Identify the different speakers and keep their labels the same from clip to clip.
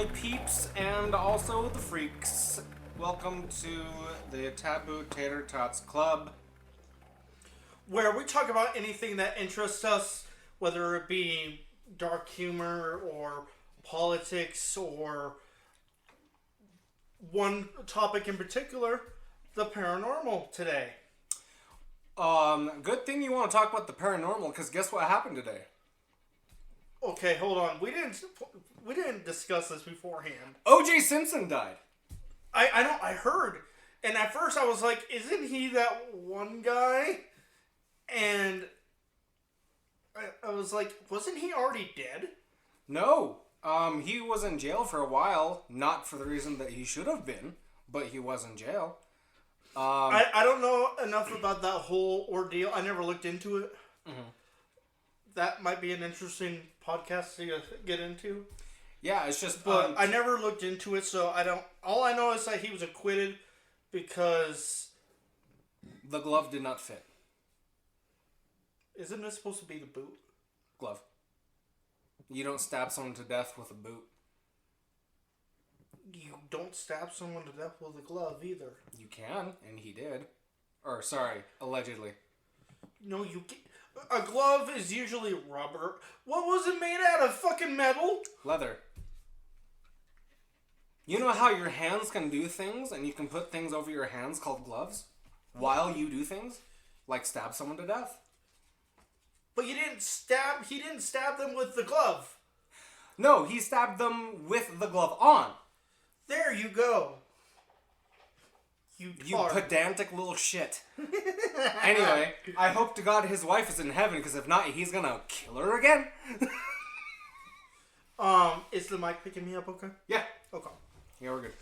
Speaker 1: my peeps and also the freaks. Welcome to the Taboo Tater Tots Club,
Speaker 2: where we talk about anything that interests us, whether it be dark humor or politics or one topic in particular, the paranormal today.
Speaker 1: Good thing you want to talk about the paranormal, because guess what happened today?
Speaker 2: Okay, hold on. We didn't discuss this beforehand.
Speaker 1: O.J. Simpson died.
Speaker 2: I know, I heard. And at first I was like, isn't he that one guy? And I was like, wasn't he already dead?
Speaker 1: No. He was in jail for a while, not for the reason that he should have been, but he was in jail.
Speaker 2: I don't know enough about that whole ordeal. I never looked into it.
Speaker 1: Mm-hmm.
Speaker 2: That might be an interesting podcast to get into.
Speaker 1: Yeah, it's just...
Speaker 2: But I never looked into it, so I don't... All I know is that he was acquitted because...
Speaker 1: the glove did not fit.
Speaker 2: Isn't this supposed to be the boot?
Speaker 1: Glove. You don't stab someone to death with a boot.
Speaker 2: You don't stab someone to death with a glove either.
Speaker 1: You can, and he did. Or, sorry, allegedly.
Speaker 2: No, you can't. A glove is usually rubber. What was it made out of? Fucking metal?
Speaker 1: Leather. You know how your hands can do things, and you can put things over your hands called gloves? While you do things? Like stab someone to death?
Speaker 2: But he didn't stab them with the glove.
Speaker 1: No, he stabbed them with the glove on.
Speaker 2: There you go.
Speaker 1: You pedantic little shit. Anyway, I hope to God his wife is in heaven, because if not, he's gonna kill her again.
Speaker 2: Is the mic picking me up okay?
Speaker 1: Yeah.
Speaker 2: Okay.
Speaker 1: Yeah, we're good.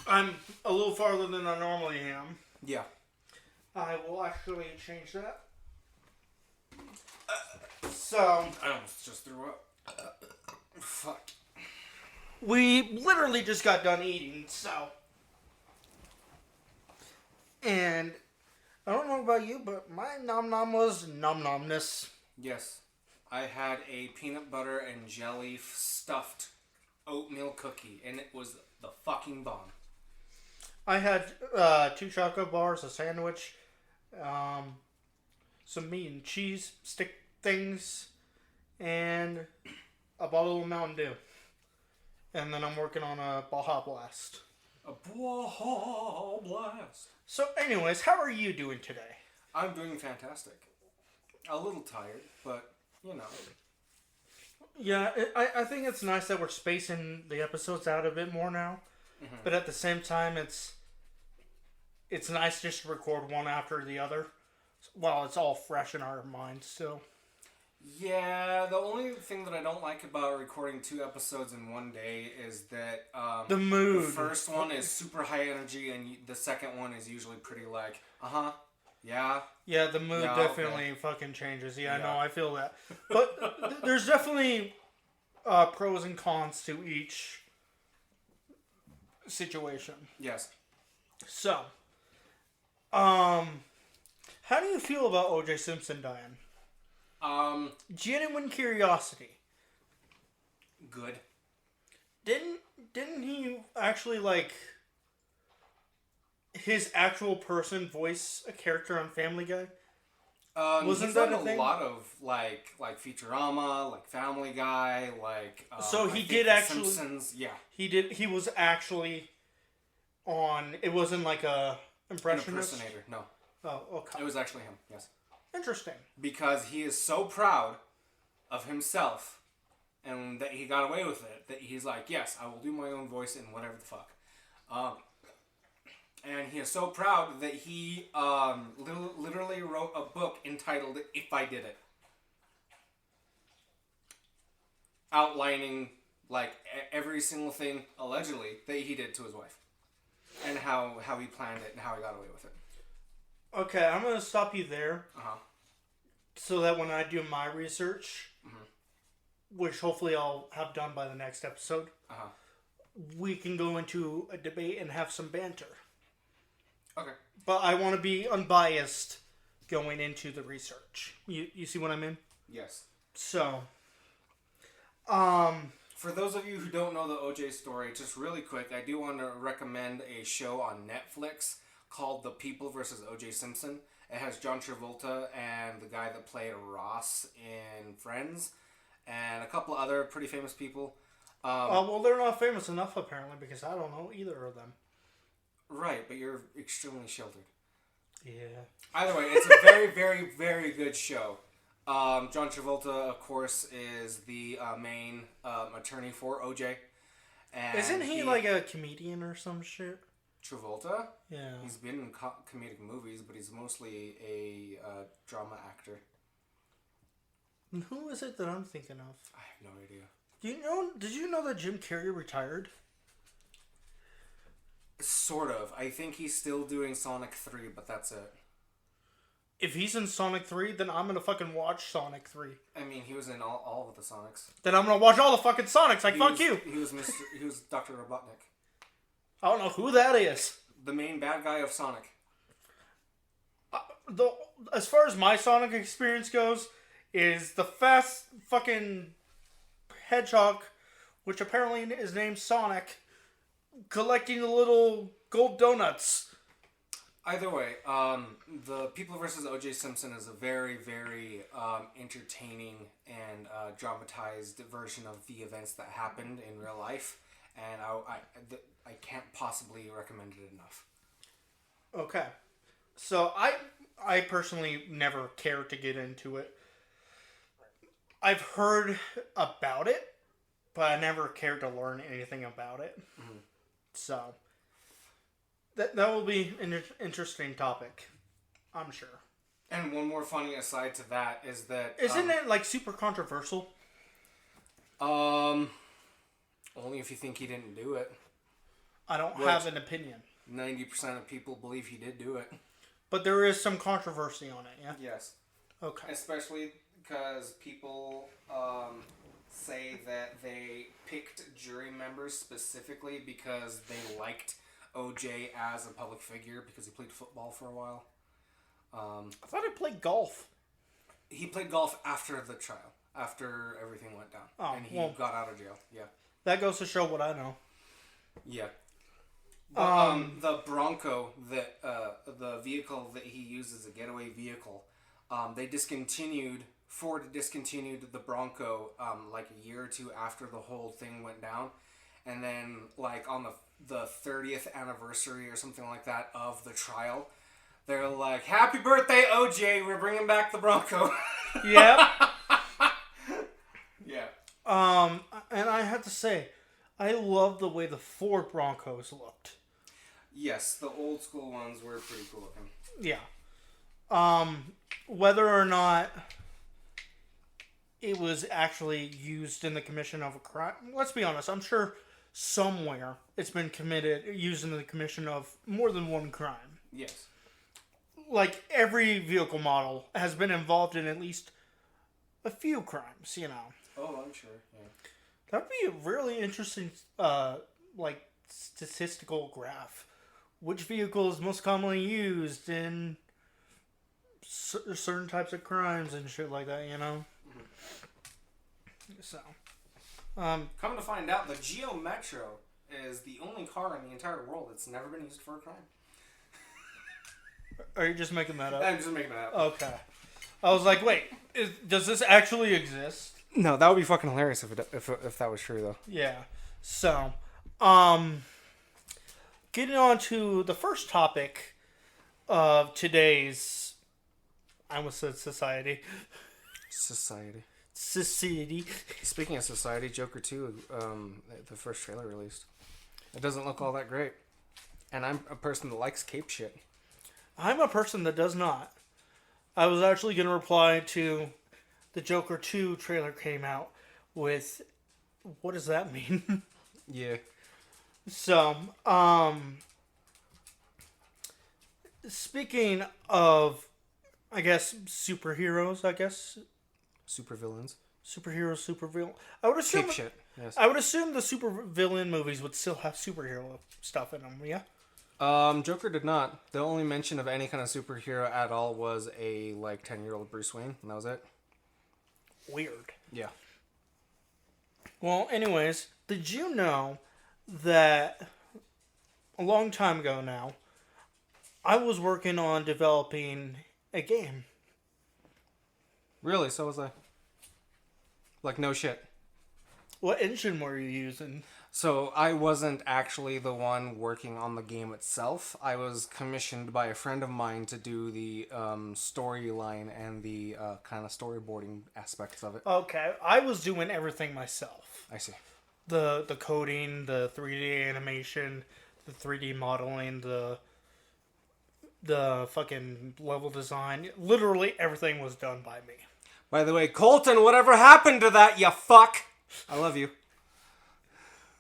Speaker 2: I'm a little farther than I normally am.
Speaker 1: Yeah.
Speaker 2: I will actually change that. So...
Speaker 1: I almost just threw up. Fuck.
Speaker 2: We literally just got done eating, so... And I don't know about you, but my nom-nom was nom-nomness.
Speaker 1: Yes. I had a peanut butter and jelly stuffed oatmeal cookie, and it was the fucking bomb.
Speaker 2: I had 2 chocolate bars, a sandwich, some meat and cheese stick things, and a bottle of Mountain Dew. And then I'm working on a Baja Blast.
Speaker 1: A Baja Blast.
Speaker 2: So anyways, how are you doing today?
Speaker 1: I'm doing fantastic. A little tired, but, you know.
Speaker 2: Yeah, I think it's nice that we're spacing the episodes out a bit more now. Mm-hmm. But at the same time, it's nice just to record one after the other while it's all fresh in our minds still.
Speaker 1: Yeah, the only thing that I don't like about recording 2 episodes in one day is that
Speaker 2: the mood.
Speaker 1: The first one is super high energy, and the second one is usually pretty like, yeah.
Speaker 2: Yeah, the mood definitely fucking changes. Yeah, I know, I feel that. But there's definitely pros and cons to each situation.
Speaker 1: Yes.
Speaker 2: So, how do you feel about O.J. Simpson dying? Genuine curiosity.
Speaker 1: Good.
Speaker 2: Didn't he actually, like, his actual person voice a character on Family Guy?
Speaker 1: Wasn't that a thing? A lot of like Futurama, like Family Guy, like
Speaker 2: so he did actually
Speaker 1: Simpsons. Yeah,
Speaker 2: he was actually on. It wasn't like a impressionist.
Speaker 1: An impersonator. No.
Speaker 2: Oh, okay.
Speaker 1: It was actually him. Yes.
Speaker 2: Interesting.
Speaker 1: Because he is so proud of himself and that he got away with it that he's like, yes, I will do my own voice in whatever the fuck. And he is so proud that he literally wrote a book entitled If I Did It. Outlining like every single thing, allegedly, that he did to his wife. And how he planned it and how he got away with it.
Speaker 2: Okay, I'm going to stop you there.
Speaker 1: Uh-huh.
Speaker 2: So that when I do my research, which hopefully I'll have done by the next episode, we can go into a debate and have some banter.
Speaker 1: Okay.
Speaker 2: But I want to be unbiased going into the research. You see what I mean?
Speaker 1: Yes.
Speaker 2: So,
Speaker 1: For those of you who don't know the OJ story, just really quick, I do want to recommend a show on Netflix called The People vs. OJ Simpson. It has John Travolta and the guy that played Ross in Friends, and a couple other pretty famous people.
Speaker 2: Well, they're not famous enough, apparently, because I don't know either of them.
Speaker 1: Right, but you're extremely sheltered.
Speaker 2: Yeah.
Speaker 1: Either way, it's a very, very, very good show. John Travolta, of course, is the main attorney for OJ. And
Speaker 2: isn't he like a comedian or some shit?
Speaker 1: Travolta?
Speaker 2: Yeah.
Speaker 1: He's been in comedic movies, but he's mostly a drama actor.
Speaker 2: And who is it that I'm thinking of?
Speaker 1: I have no idea.
Speaker 2: Did you know that Jim Carrey retired?
Speaker 1: Sort of. I think he's still doing Sonic 3, but that's it.
Speaker 2: If he's in Sonic 3, then I'm gonna fucking watch Sonic 3.
Speaker 1: I mean, he was in all of the Sonics.
Speaker 2: Then I'm gonna watch all the fucking Sonics, fuck you!
Speaker 1: He was Dr. Robotnik.
Speaker 2: I don't know who that is.
Speaker 1: The main bad guy of Sonic.
Speaker 2: As far as my Sonic experience goes, is the fast fucking hedgehog, which apparently is named Sonic, collecting the little gold donuts.
Speaker 1: Either way, The People vs. O.J. Simpson is a very, very entertaining and dramatized version of the events that happened in real life, and I can't possibly recommend it enough.
Speaker 2: Okay, so I personally never cared to get into it. I've heard about it, but I never cared to learn anything about it. Mm-hmm. So that will be an interesting topic, I'm sure.
Speaker 1: And one more funny aside to that is that
Speaker 2: isn't it like super controversial?
Speaker 1: Only if you think he didn't do it.
Speaker 2: I don't have an opinion.
Speaker 1: 90% of people believe he did do it.
Speaker 2: But there is some controversy on it, yeah?
Speaker 1: Yes.
Speaker 2: Okay.
Speaker 1: Especially because people say that they picked jury members specifically because they liked OJ as a public figure because he played football for a while.
Speaker 2: I thought he played golf.
Speaker 1: He played golf after the trial, after everything went down.
Speaker 2: Oh,
Speaker 1: and he got out of jail, yeah.
Speaker 2: That goes to show what I know.
Speaker 1: Yeah. But, the Bronco, the vehicle that he used as a getaway vehicle, Ford discontinued the Bronco like a year or two after the whole thing went down. And then, like, on the 30th anniversary or something like that of the trial, they're like, "Happy birthday, OJ, we're bringing back the Bronco."
Speaker 2: Yep.
Speaker 1: Yeah.
Speaker 2: And I have to say, I love the way the Ford Broncos looked.
Speaker 1: Yes, the old school ones were pretty cool looking.
Speaker 2: Yeah. Whether or not it was actually used in the commission of a crime, let's be honest, I'm sure somewhere it's been used in the commission of more than one crime.
Speaker 1: Yes.
Speaker 2: Like, every vehicle model has been involved in at least a few crimes, you know.
Speaker 1: Oh, I'm sure, yeah.
Speaker 2: That would be a really interesting, statistical graph. Which vehicle is most commonly used in certain types of crimes and shit like that, you know? Mm-hmm. So.
Speaker 1: Come to find out, the Geo Metro is the only car in the entire world that's never been used for a crime.
Speaker 2: Are you just making that up?
Speaker 1: I'm just making that up.
Speaker 2: Okay. I was like, wait, does this actually exist?
Speaker 1: No, that would be fucking hilarious if that was true, though.
Speaker 2: Yeah. So, getting on to the first topic of today's, I almost said society.
Speaker 1: Society.
Speaker 2: Speaking
Speaker 1: of society, Joker 2, the first trailer released. It doesn't look all that great. And I'm a person that likes cape shit.
Speaker 2: I'm a person that does not. I was actually going to reply to the Joker 2 trailer came out with, what does that mean?
Speaker 1: Yeah.
Speaker 2: So, speaking of, I guess, superheroes,
Speaker 1: Supervillains.
Speaker 2: Superheroes, supervillain. I would assume
Speaker 1: Cape shit, yes.
Speaker 2: I would assume the supervillain movies would still have superhero stuff in them, yeah?
Speaker 1: Joker did not. The only mention of any kind of superhero at all was a, 10-year-old Bruce Wayne, and that was it.
Speaker 2: Weird.
Speaker 1: Yeah.
Speaker 2: Well, anyways, did you know that a long time ago now, I was working on developing a game?
Speaker 1: Really? So was I. Like, no shit.
Speaker 2: What engine were you using?
Speaker 1: So I wasn't actually the one working on the game itself. I was commissioned by a friend of mine to do the storyline and the kind of storyboarding aspects of it.
Speaker 2: Okay, I was doing everything myself.
Speaker 1: I see.
Speaker 2: The coding, the 3D animation, the 3D modeling, the fucking level design. Literally everything was done by me.
Speaker 1: By the way, Colton, whatever happened to that, you fuck? I love you.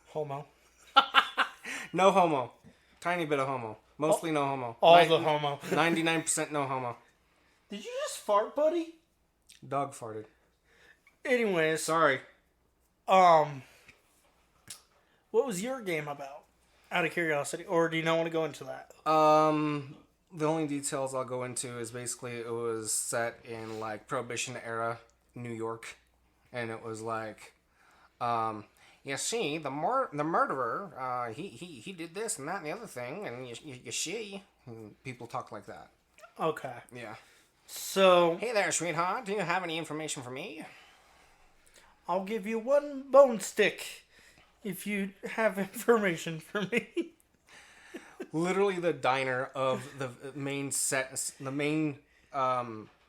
Speaker 2: Homo.
Speaker 1: No homo. Tiny bit of homo. Mostly no homo.
Speaker 2: All the homo.
Speaker 1: 99% no homo.
Speaker 2: Did you just fart, buddy?
Speaker 1: Dog farted.
Speaker 2: Anyways.
Speaker 1: Sorry.
Speaker 2: What was your game about? Out of curiosity. Or do you not want to go into that?
Speaker 1: The only details I'll go into is basically it was set in, like, Prohibition era New York. And it was like, you see, the murderer, he did this and that and the other thing, and you see, and people talk like that.
Speaker 2: Okay.
Speaker 1: Yeah.
Speaker 2: So...
Speaker 1: Hey there, sweetheart. Do you have any information for me?
Speaker 2: I'll give you one bone stick if you have information for me.
Speaker 1: Literally the diner of the main set,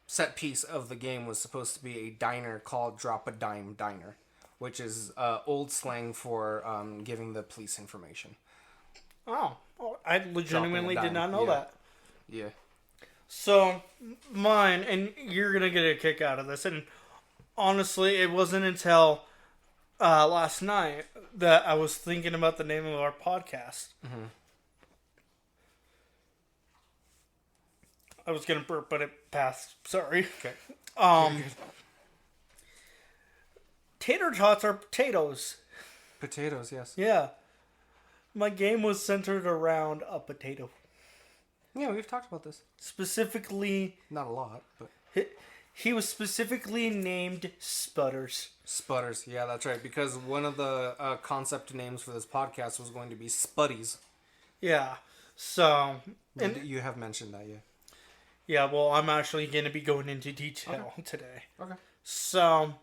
Speaker 1: set piece of the game was supposed to be a diner called Drop a Dime Diner, which is old slang for giving the police information.
Speaker 2: Oh, I legitimately did not know that.
Speaker 1: Yeah.
Speaker 2: So, mine, and you're going to get a kick out of this, and honestly, it wasn't until last night that I was thinking about the name of our podcast.
Speaker 1: Mm-hmm.
Speaker 2: I was going to burp, but it passed. Sorry.
Speaker 1: Okay.
Speaker 2: Tater tots are potatoes.
Speaker 1: Potatoes, yes.
Speaker 2: Yeah. My game was centered around a potato.
Speaker 1: Yeah, we've talked about this.
Speaker 2: Specifically...
Speaker 1: Not a lot, but...
Speaker 2: He was specifically named Sputters.
Speaker 1: Sputters, yeah, that's right. Because one of the concept names for this podcast was going to be Spuddies.
Speaker 2: Yeah. So...
Speaker 1: And you have mentioned that, yeah.
Speaker 2: Yeah, well, I'm actually going to be going into detail today.
Speaker 1: Okay.
Speaker 2: So...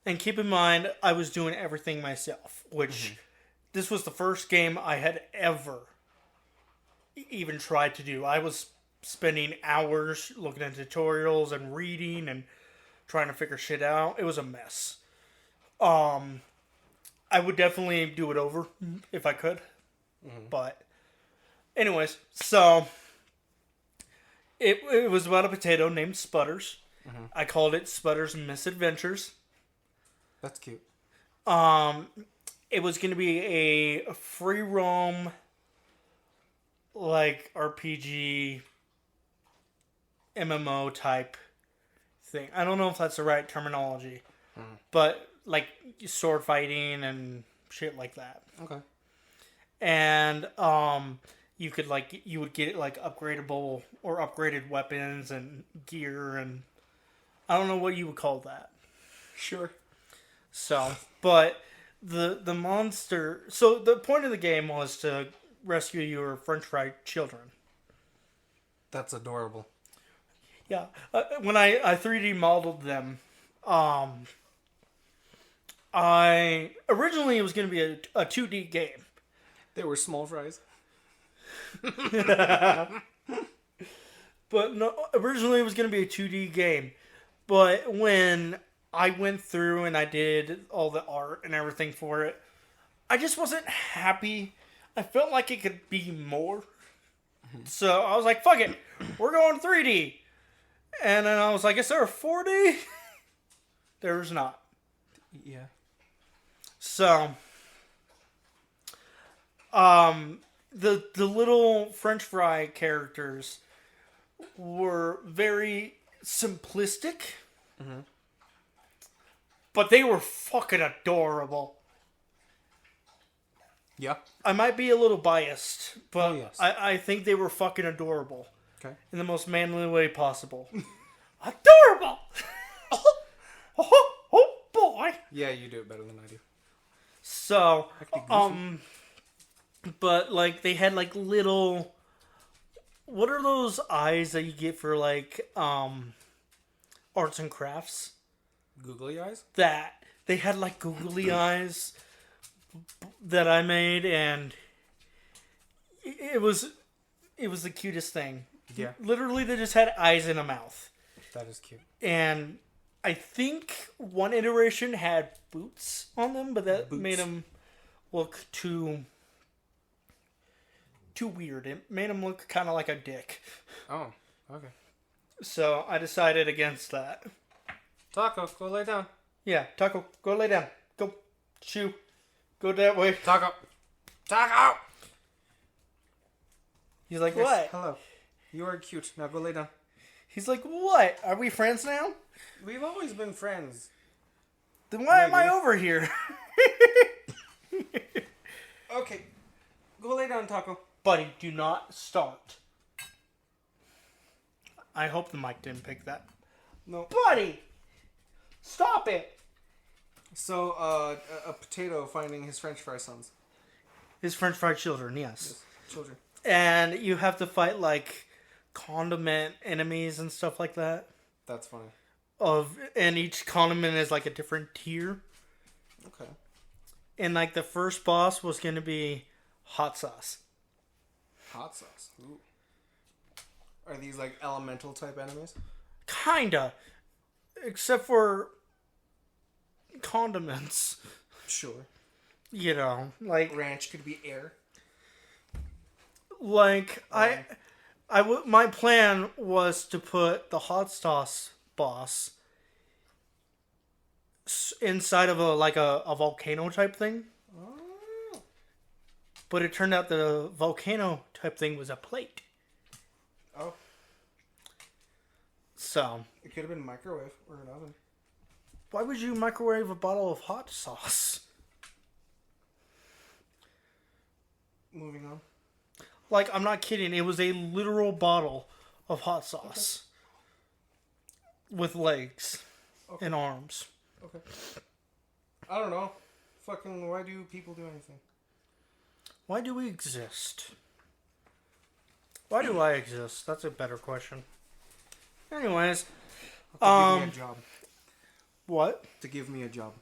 Speaker 2: And keep in mind, I was doing everything myself, which this was the first game I had ever even tried to do. I was spending hours looking at tutorials and reading and trying to figure shit out. It was a mess. I would definitely do it over if I could. But anyways, so it was about a potato named Sputters. I called it Sputters Misadventures.
Speaker 1: That's cute.
Speaker 2: It was going to be a free roam, like RPG, MMO type thing. I don't know if that's the right terminology, but like sword fighting and shit like that.
Speaker 1: Okay.
Speaker 2: And you would get like upgradable or upgraded weapons and gear, and I don't know what you would call that.
Speaker 1: Sure.
Speaker 2: So, but the monster... So, the point of the game was to rescue your french fry children.
Speaker 1: That's adorable.
Speaker 2: Yeah. When I 3D modeled them, originally it was going to be a 2D game.
Speaker 1: They were small fries.
Speaker 2: But no, originally it was going to be a 2D game. But when I went through and I did all the art and everything for it, I just wasn't happy. I felt like it could be more. So I was like, fuck it. We're going 3D. And then I was like, is there a 4D? There was not.
Speaker 1: Yeah.
Speaker 2: So, the little French fry characters were very simplistic. But they were fucking adorable.
Speaker 1: Yeah.
Speaker 2: I might be a little biased, but
Speaker 1: yes.
Speaker 2: I think they were fucking adorable.
Speaker 1: Okay.
Speaker 2: In the most manly way possible. Adorable! Oh boy!
Speaker 1: Yeah, you do it better than I do.
Speaker 2: So,
Speaker 1: That could be goofy.
Speaker 2: but like they had like little. What are those eyes that you get for like arts and crafts?
Speaker 1: Googly eyes?
Speaker 2: That they had like googly eyes that I made, and it was the cutest thing.
Speaker 1: Yeah.
Speaker 2: Literally, they just had eyes in a mouth.
Speaker 1: That is cute.
Speaker 2: And I think one iteration had boots on them, but that
Speaker 1: Boots.
Speaker 2: made them look too weird. It made him look kind of like a dick.
Speaker 1: Oh, okay.
Speaker 2: So I decided against that.
Speaker 1: Taco, go lay down.
Speaker 2: Yeah, Taco, go lay down. Go, shoo. Go that way.
Speaker 1: Taco! Taco!
Speaker 2: He's like,
Speaker 1: Yes,
Speaker 2: what?
Speaker 1: hello. You are cute. Now go lay down.
Speaker 2: He's like, what? Are we friends now?
Speaker 1: We've always been friends.
Speaker 2: Then why am I
Speaker 1: Maybe.
Speaker 2: over here?
Speaker 1: Okay. Go lay down, Taco.
Speaker 2: Buddy, do not start. I hope the mic didn't pick that.
Speaker 1: No.
Speaker 2: Buddy! Stop it!
Speaker 1: So, a potato finding his french fry sons.
Speaker 2: His french fried children, yes.
Speaker 1: Children.
Speaker 2: And you have to fight, like, condiment enemies and stuff like that.
Speaker 1: That's funny.
Speaker 2: And each condiment is, like, a different tier.
Speaker 1: Okay.
Speaker 2: And, like, the first boss was going to be hot sauce.
Speaker 1: Hot sauce. Ooh. Are these, like, elemental type enemies?
Speaker 2: Kinda. Except for condiments.
Speaker 1: Sure.
Speaker 2: You know, like...
Speaker 1: Ranch could be air.
Speaker 2: Like, my plan was to put the hot sauce boss inside of a volcano type thing.
Speaker 1: Oh.
Speaker 2: But it turned out the volcano type thing was a plate.
Speaker 1: Oh.
Speaker 2: So,
Speaker 1: It could have been microwave or an oven.
Speaker 2: why would you microwave a bottle of hot sauce?
Speaker 1: Moving on.
Speaker 2: Like, I'm not kidding. It was a literal bottle of hot sauce. With legs and arms.
Speaker 1: Okay. I don't know. Fucking, why do people do anything?
Speaker 2: Why do we exist? Why do I exist? That's a better question. Anyways,
Speaker 1: To give me a job.
Speaker 2: what?
Speaker 1: To give me a job.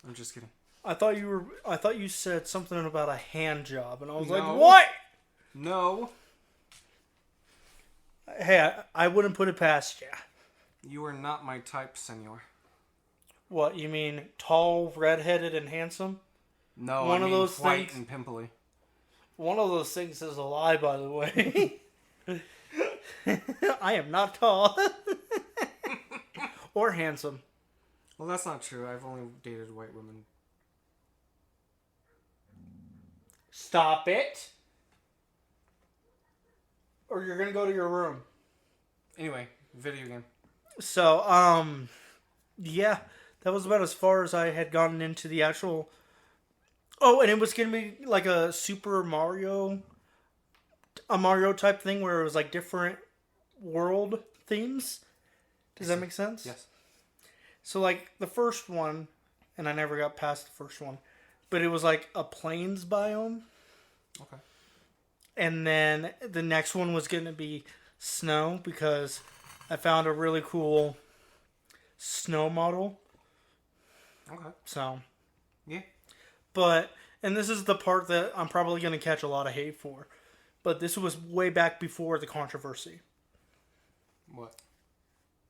Speaker 1: I'm just kidding.
Speaker 2: I thought you said something about a hand job, and I was like,
Speaker 1: No.
Speaker 2: what?
Speaker 1: No.
Speaker 2: Hey, I wouldn't put it past you.
Speaker 1: You are not my type, senor.
Speaker 2: What, you mean tall, redheaded, and handsome?
Speaker 1: No,
Speaker 2: One
Speaker 1: I
Speaker 2: of
Speaker 1: mean
Speaker 2: those
Speaker 1: white
Speaker 2: things-
Speaker 1: and pimply.
Speaker 2: One of those things is a lie, by the way. I am not tall. Or handsome.
Speaker 1: Well, that's not true. I've only dated white women.
Speaker 2: Stop it. Or you're gonna go to your room.
Speaker 1: Anyway, video game.
Speaker 2: So, yeah, that was about as far as I had gotten into the actual... Oh, and it was going to be like a Mario type thing where it was like different world themes. Does that make sense?
Speaker 1: Yes.
Speaker 2: So, like, the first one, and I never got past the first one, but it was like a plains biome.
Speaker 1: Okay.
Speaker 2: And then the next one was going to be snow because I found a really cool snow model.
Speaker 1: Okay.
Speaker 2: So,
Speaker 1: Yeah.
Speaker 2: but, and this is the part that I'm probably going to catch a lot of hate for, but this was way back before the controversy.
Speaker 1: What?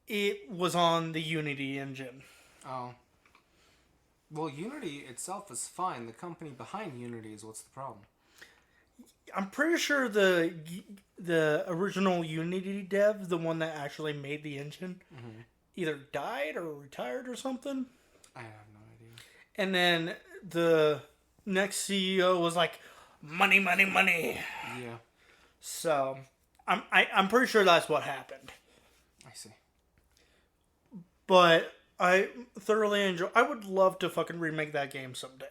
Speaker 2: It was on the Unity engine.
Speaker 1: Oh. Well, Unity itself is fine. The company behind Unity is what's the problem.
Speaker 2: I'm pretty sure the original Unity dev, the one that actually made the engine, either died or retired or something.
Speaker 1: I have no idea.
Speaker 2: And then the next CEO was like, money, money, money.
Speaker 1: Yeah.
Speaker 2: So I'm pretty sure that's what happened.
Speaker 1: I see.
Speaker 2: But I thoroughly enjoy. I would love to fucking remake that game someday.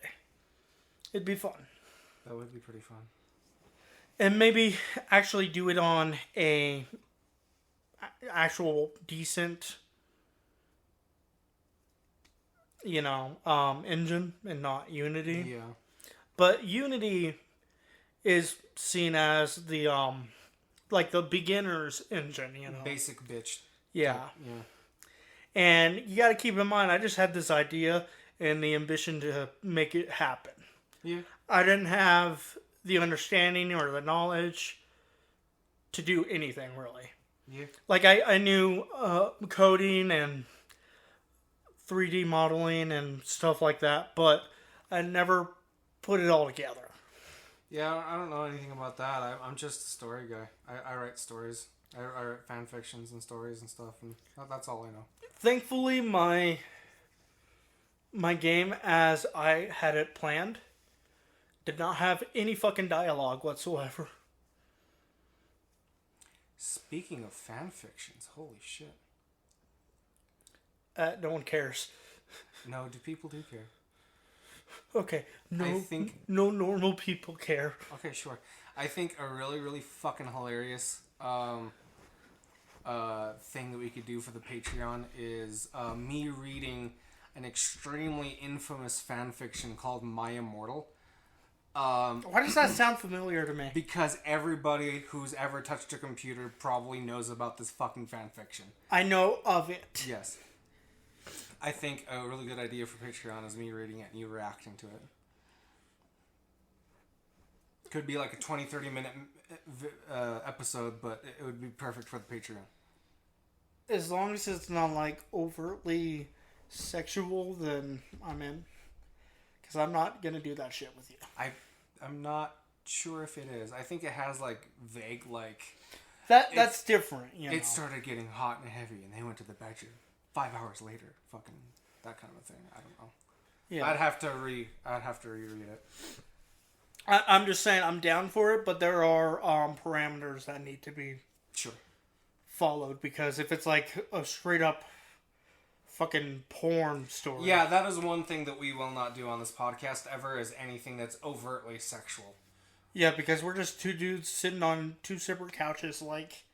Speaker 2: It'd be fun.
Speaker 1: That would be pretty fun.
Speaker 2: And maybe actually do it on a actual decent engine and not Unity.
Speaker 1: Yeah.
Speaker 2: But Unity is seen as the like the beginner's engine,
Speaker 1: Basic bitch.
Speaker 2: Yeah.
Speaker 1: Yeah.
Speaker 2: And you got to keep in mind, I just had this idea and the ambition to make it happen.
Speaker 1: Yeah.
Speaker 2: I didn't have the understanding or the knowledge to do anything, really.
Speaker 1: Yeah.
Speaker 2: Like, I knew coding and 3D modeling and stuff like that, but I never put it all together.
Speaker 1: Yeah, I don't know anything about that. I'm just a story guy. I write stories. I write fan fictions and stories and stuff, and that's all I know.
Speaker 2: Thankfully, my game, as I had it planned, did not have any fucking dialogue whatsoever.
Speaker 1: Speaking of fan fictions, holy shit.
Speaker 2: No one cares.
Speaker 1: No, people do care.
Speaker 2: Okay,
Speaker 1: I think
Speaker 2: no normal people care.
Speaker 1: Okay, sure. I think a really, really fucking hilarious thing that we could do for the Patreon is me reading an extremely infamous fan fiction called My Immortal.
Speaker 2: Why does that sound familiar to me?
Speaker 1: Because everybody who's ever touched a computer probably knows about this fucking fan fiction.
Speaker 2: I know of it.
Speaker 1: Yes. I think a really good idea for Patreon is me reading it and you reacting to it. Could be like a 20-30 minute episode, but it would be perfect for the Patreon.
Speaker 2: As long as it's not like overtly sexual, then I'm in. Because I'm not going to do that shit with you.
Speaker 1: I'm not sure if it is. I think it has like vague like...
Speaker 2: That's different,
Speaker 1: It started getting hot and heavy and they went to the bedroom. 5 hours later, fucking that kind of a thing. I don't know. Yeah, I'd have to reread it.
Speaker 2: I'm just saying I'm down for it, but there are parameters that need to be followed, because if it's like a straight up fucking porn story.
Speaker 1: Yeah, that is one thing that we will not do on this podcast ever, is anything that's overtly sexual.
Speaker 2: Yeah, because we're just two dudes sitting on two separate couches, like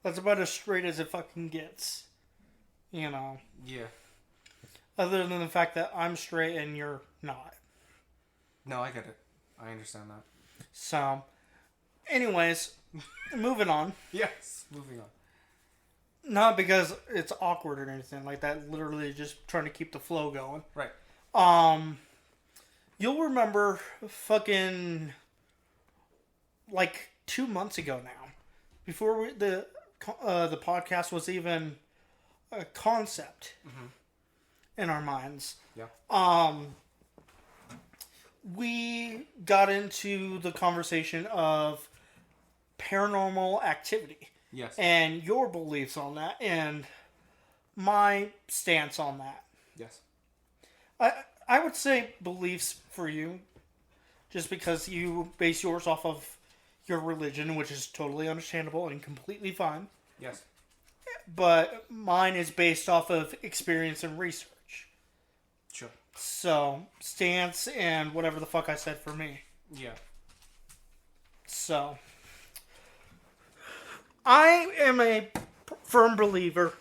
Speaker 2: that's about as straight as it fucking gets. Yeah. Other than the fact that I'm straight and you're not.
Speaker 1: No, I get it. I understand that.
Speaker 2: So, anyways, moving on.
Speaker 1: Yes, moving on.
Speaker 2: Not because it's awkward or anything like that. Literally just trying to keep the flow going.
Speaker 1: Right.
Speaker 2: You'll remember fucking like 2 months ago now, before the podcast was even a concept in our minds.
Speaker 1: Yeah.
Speaker 2: We got into the conversation of paranormal activity.
Speaker 1: Yes.
Speaker 2: And your beliefs on that, and my stance on that.
Speaker 1: Yes.
Speaker 2: I would say beliefs for you, just because you base yours off of your religion, which is totally understandable and completely fine.
Speaker 1: Yes.
Speaker 2: But mine is based off of experience and research.
Speaker 1: Sure.
Speaker 2: So, stance and whatever the fuck I said for me.
Speaker 1: Yeah.
Speaker 2: So, I am a firm believer.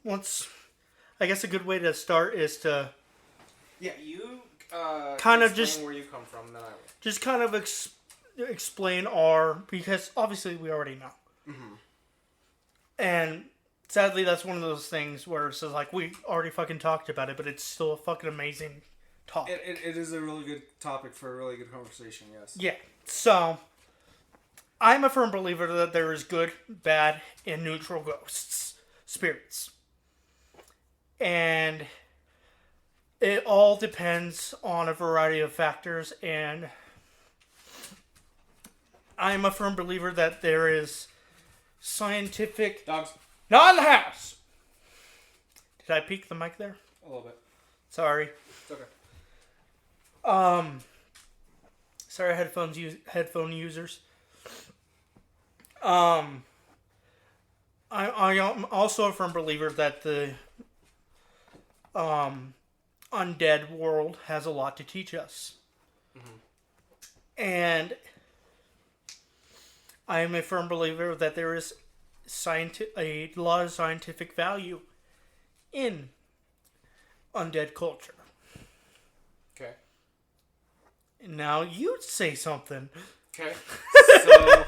Speaker 2: I guess a good way to start is to...
Speaker 1: Yeah, you
Speaker 2: kind of just...
Speaker 1: where you come from, then I will.
Speaker 2: Just kind of explain because obviously we already know.
Speaker 1: Mm-hmm.
Speaker 2: And sadly, that's one of those things where it's just like, we already fucking talked about it, but it's still a fucking amazing topic.
Speaker 1: It is a really good topic for a really good conversation, yes.
Speaker 2: Yeah. So, I'm a firm believer that there is good, bad, and neutral ghosts, spirits. And it all depends on a variety of factors, and I'm a firm believer that there is scientific...
Speaker 1: Dogs.
Speaker 2: Not in the house! Did I peek the mic there?
Speaker 1: A little bit.
Speaker 2: Sorry.
Speaker 1: It's okay.
Speaker 2: Sorry, headphone users. I'm also a firm believer that the undead world has a lot to teach us. Mm-hmm. And I am a firm believer that there is a lot of scientific value in undead culture.
Speaker 1: Okay.
Speaker 2: Now you say something.
Speaker 1: Okay. So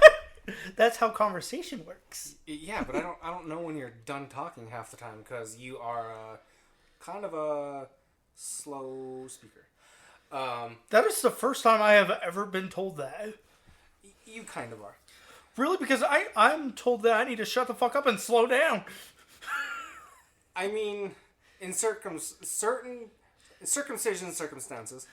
Speaker 2: That's how conversation works.
Speaker 1: yeah, but I don't know when you're done talking half the time because you are kind of a slow speaker.
Speaker 2: That is the first time I have ever been told that.
Speaker 1: You kind of are.
Speaker 2: Really? Because I'm told that I need to shut the fuck up and slow down.
Speaker 1: I mean, in certain circumstances.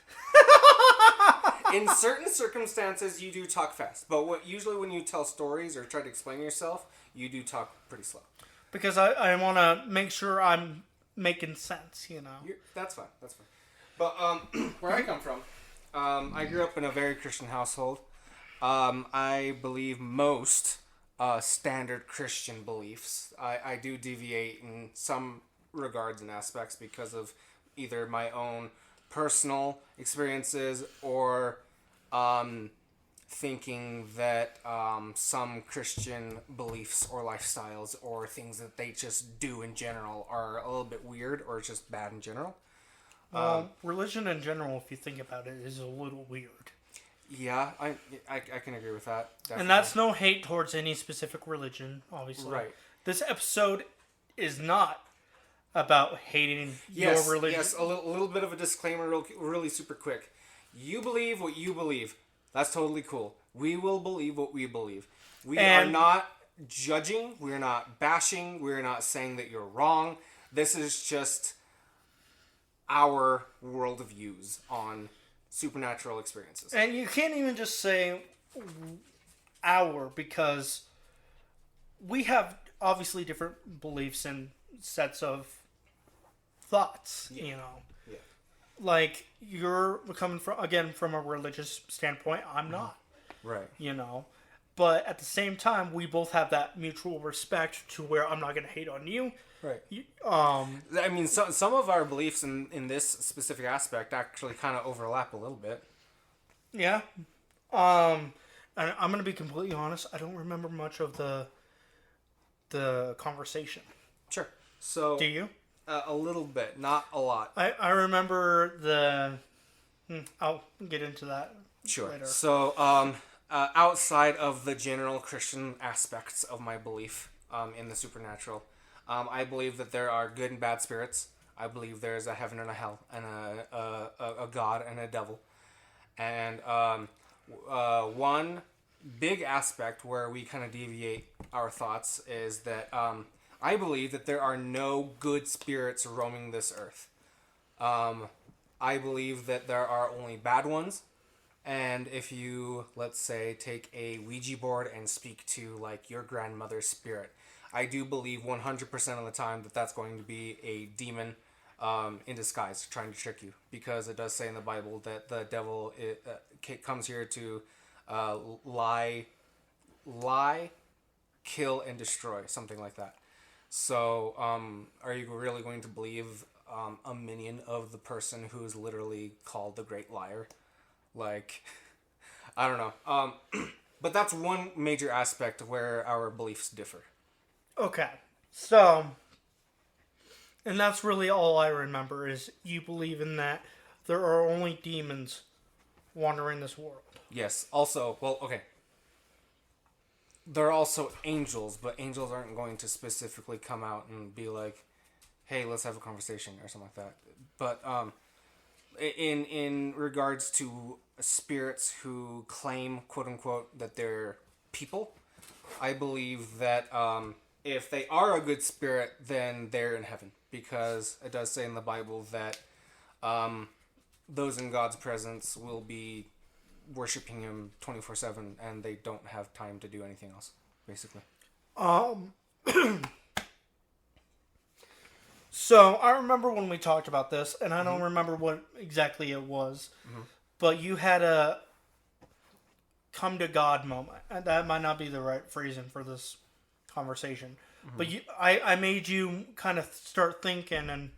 Speaker 1: In certain circumstances, you do talk fast. But usually when you tell stories or try to explain yourself, you do talk pretty slow.
Speaker 2: Because I want to make sure I'm making sense, you know.
Speaker 1: That's fine. That's fine. But where I come from, I grew up in a very Christian household. I believe most standard Christian beliefs. I do deviate in some regards and aspects because of either my own personal experiences or thinking that some Christian beliefs or lifestyles or things that they just do in general are a little bit weird or just bad in general.
Speaker 2: Religion in general, if you think about it, is a little weird.
Speaker 1: Yeah, I can agree with that. Definitely.
Speaker 2: And that's no hate towards any specific religion, obviously.
Speaker 1: Right.
Speaker 2: This episode is not about hating your religion.
Speaker 1: Yes, a little bit of a disclaimer, really super quick. You believe what you believe. That's totally cool. We will believe what we believe. We are not judging. We're not bashing. We're not saying that you're wrong. This is just our worldviews on supernatural experiences.
Speaker 2: And you can't even just say our, because we have obviously different beliefs and sets of thoughts, you know.
Speaker 1: Yeah.
Speaker 2: Like, you're coming from a religious standpoint. I'm not.
Speaker 1: Right.
Speaker 2: You know. But at the same time, we both have that mutual respect to where I'm not going to hate on you.
Speaker 1: Right.
Speaker 2: I
Speaker 1: mean, some of our beliefs in this specific aspect actually kind of overlap a little bit.
Speaker 2: Yeah. And I'm going to be completely honest. I don't remember much of the conversation.
Speaker 1: Sure. So.
Speaker 2: Do you?
Speaker 1: A little bit, not a lot.
Speaker 2: I remember the... I'll get into that later.
Speaker 1: So, outside of the general Christian aspects of my belief in the supernatural, I believe that there are good and bad spirits. I believe there's a heaven and a hell, and a God and a devil. And one big aspect where we kind of deviate our thoughts is that I believe that there are no good spirits roaming this earth. I believe that there are only bad ones. And if you, let's say, take a Ouija board and speak to, like, your grandmother's spirit, I do believe 100% of the time that that's going to be a demon in disguise trying to trick you. Because it does say in the Bible that the devil comes here to lie, kill, and destroy. Something like that. So, are you really going to believe a minion of the person who is literally called the Great Liar? Like, I don't know. But that's one major aspect where our beliefs differ.
Speaker 2: Okay. So, and that's really all I remember is you believe in that there are only demons wandering this world.
Speaker 1: Yes. Also, well, okay. There are also angels, but angels aren't going to specifically come out and be like, hey, let's have a conversation or something like that. But in regards to spirits who claim, quote unquote, that they're people, I believe that if they are a good spirit, then they're in heaven. Because it does say in the Bible that those in God's presence will be worshiping him 24/7, and they don't have time to do anything else, basically.
Speaker 2: So I remember when we talked about this, and I don't remember what exactly it was, but you had a come to God moment. And that might not be the right phrasing for this conversation, but I made you kind of start thinking and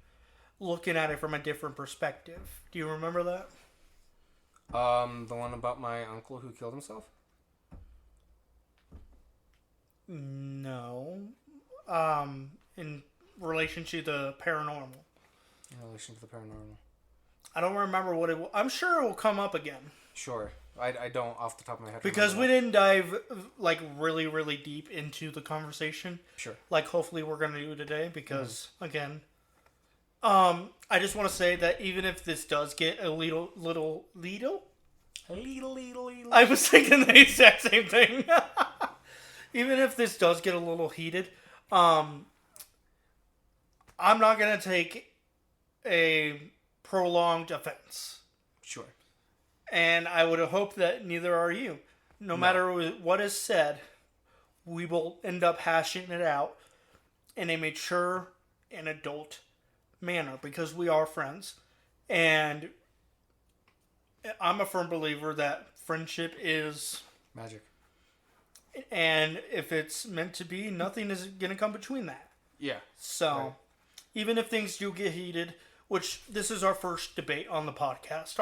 Speaker 2: looking at it from a different perspective. Do you remember that?
Speaker 1: The one about my uncle who killed himself?
Speaker 2: No. In relation to the paranormal.
Speaker 1: In relation to the paranormal.
Speaker 2: I don't remember what it will. I'm sure it will come up again.
Speaker 1: Sure. I don't off the top of my head.
Speaker 2: Because we didn't dive like really, really deep into the conversation.
Speaker 1: Sure.
Speaker 2: Like hopefully we're going to do today because again, I just want to say that even if this does get a little. I was thinking the exact same thing. Even if this does get a little heated, I'm not going to take a prolonged offense.
Speaker 1: Sure.
Speaker 2: And I would hope that neither are you. No matter what is said, we will end up hashing it out in a mature and adult manner because we are friends. And I'm a firm believer that friendship is
Speaker 1: magic.
Speaker 2: And if it's meant to be, nothing is going to come between that.
Speaker 1: Yeah.
Speaker 2: So, even if things do get heated, which this is our first debate on the podcast.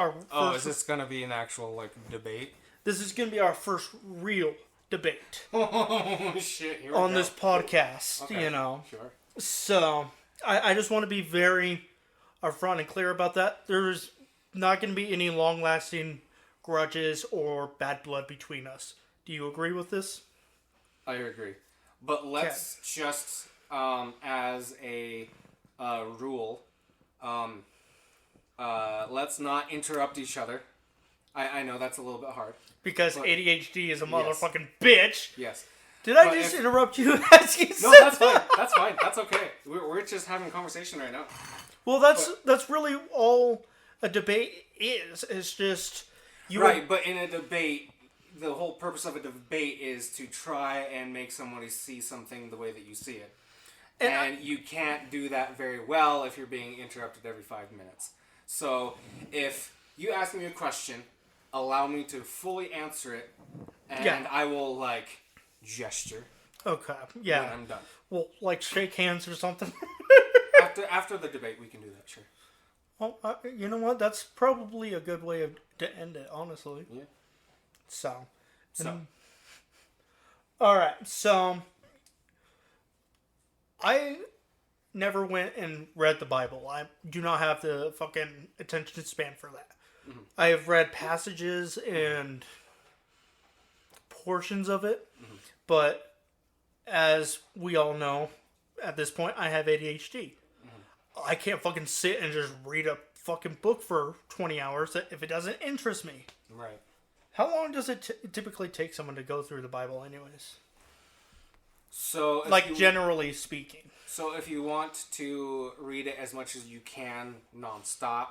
Speaker 1: Is this going to be an actual, debate?
Speaker 2: This is going to be our first real debate.
Speaker 1: Oh, shit. Here we
Speaker 2: on
Speaker 1: go.
Speaker 2: this podcast,
Speaker 1: Okay.
Speaker 2: Sure. So, I just want to be very upfront and clear about that. There's not going to be any long-lasting grudges or bad blood between us. Do you agree with this?
Speaker 1: I agree. But let's just, as a rule, let's not interrupt each other. I know that's a little bit hard.
Speaker 2: Because ADHD is a motherfucking bitch.
Speaker 1: Yes.
Speaker 2: Did I just interrupt you as you said
Speaker 1: No, that's fine. That's fine. That's okay. We're just having a conversation right now.
Speaker 2: Well, that's really all a debate is. It's just...
Speaker 1: But in a debate, the whole purpose of a debate is to try and make somebody see something the way that you see it. And you can't do that very well if you're being interrupted every 5 minutes. So, if you ask me a question, allow me to fully answer it, and I will, gesture.
Speaker 2: Okay, yeah.
Speaker 1: When I'm done.
Speaker 2: Well, shake hands or something?
Speaker 1: After the debate, we can do that, sure.
Speaker 2: Well, you know what? That's probably a good way to end it, honestly.
Speaker 1: Yeah.
Speaker 2: So. Alright, so... I never went and read the Bible. I do not have the fucking attention span for that. Mm-hmm. I have read passages and portions of it, but as we all know, at this point, I have ADHD. I can't fucking sit and just read a fucking book for 20 hours if it doesn't interest me.
Speaker 1: Right.
Speaker 2: How long does it typically take someone to go through the Bible anyways?
Speaker 1: So,
Speaker 2: generally speaking.
Speaker 1: So, if you want to read it as much as you can nonstop,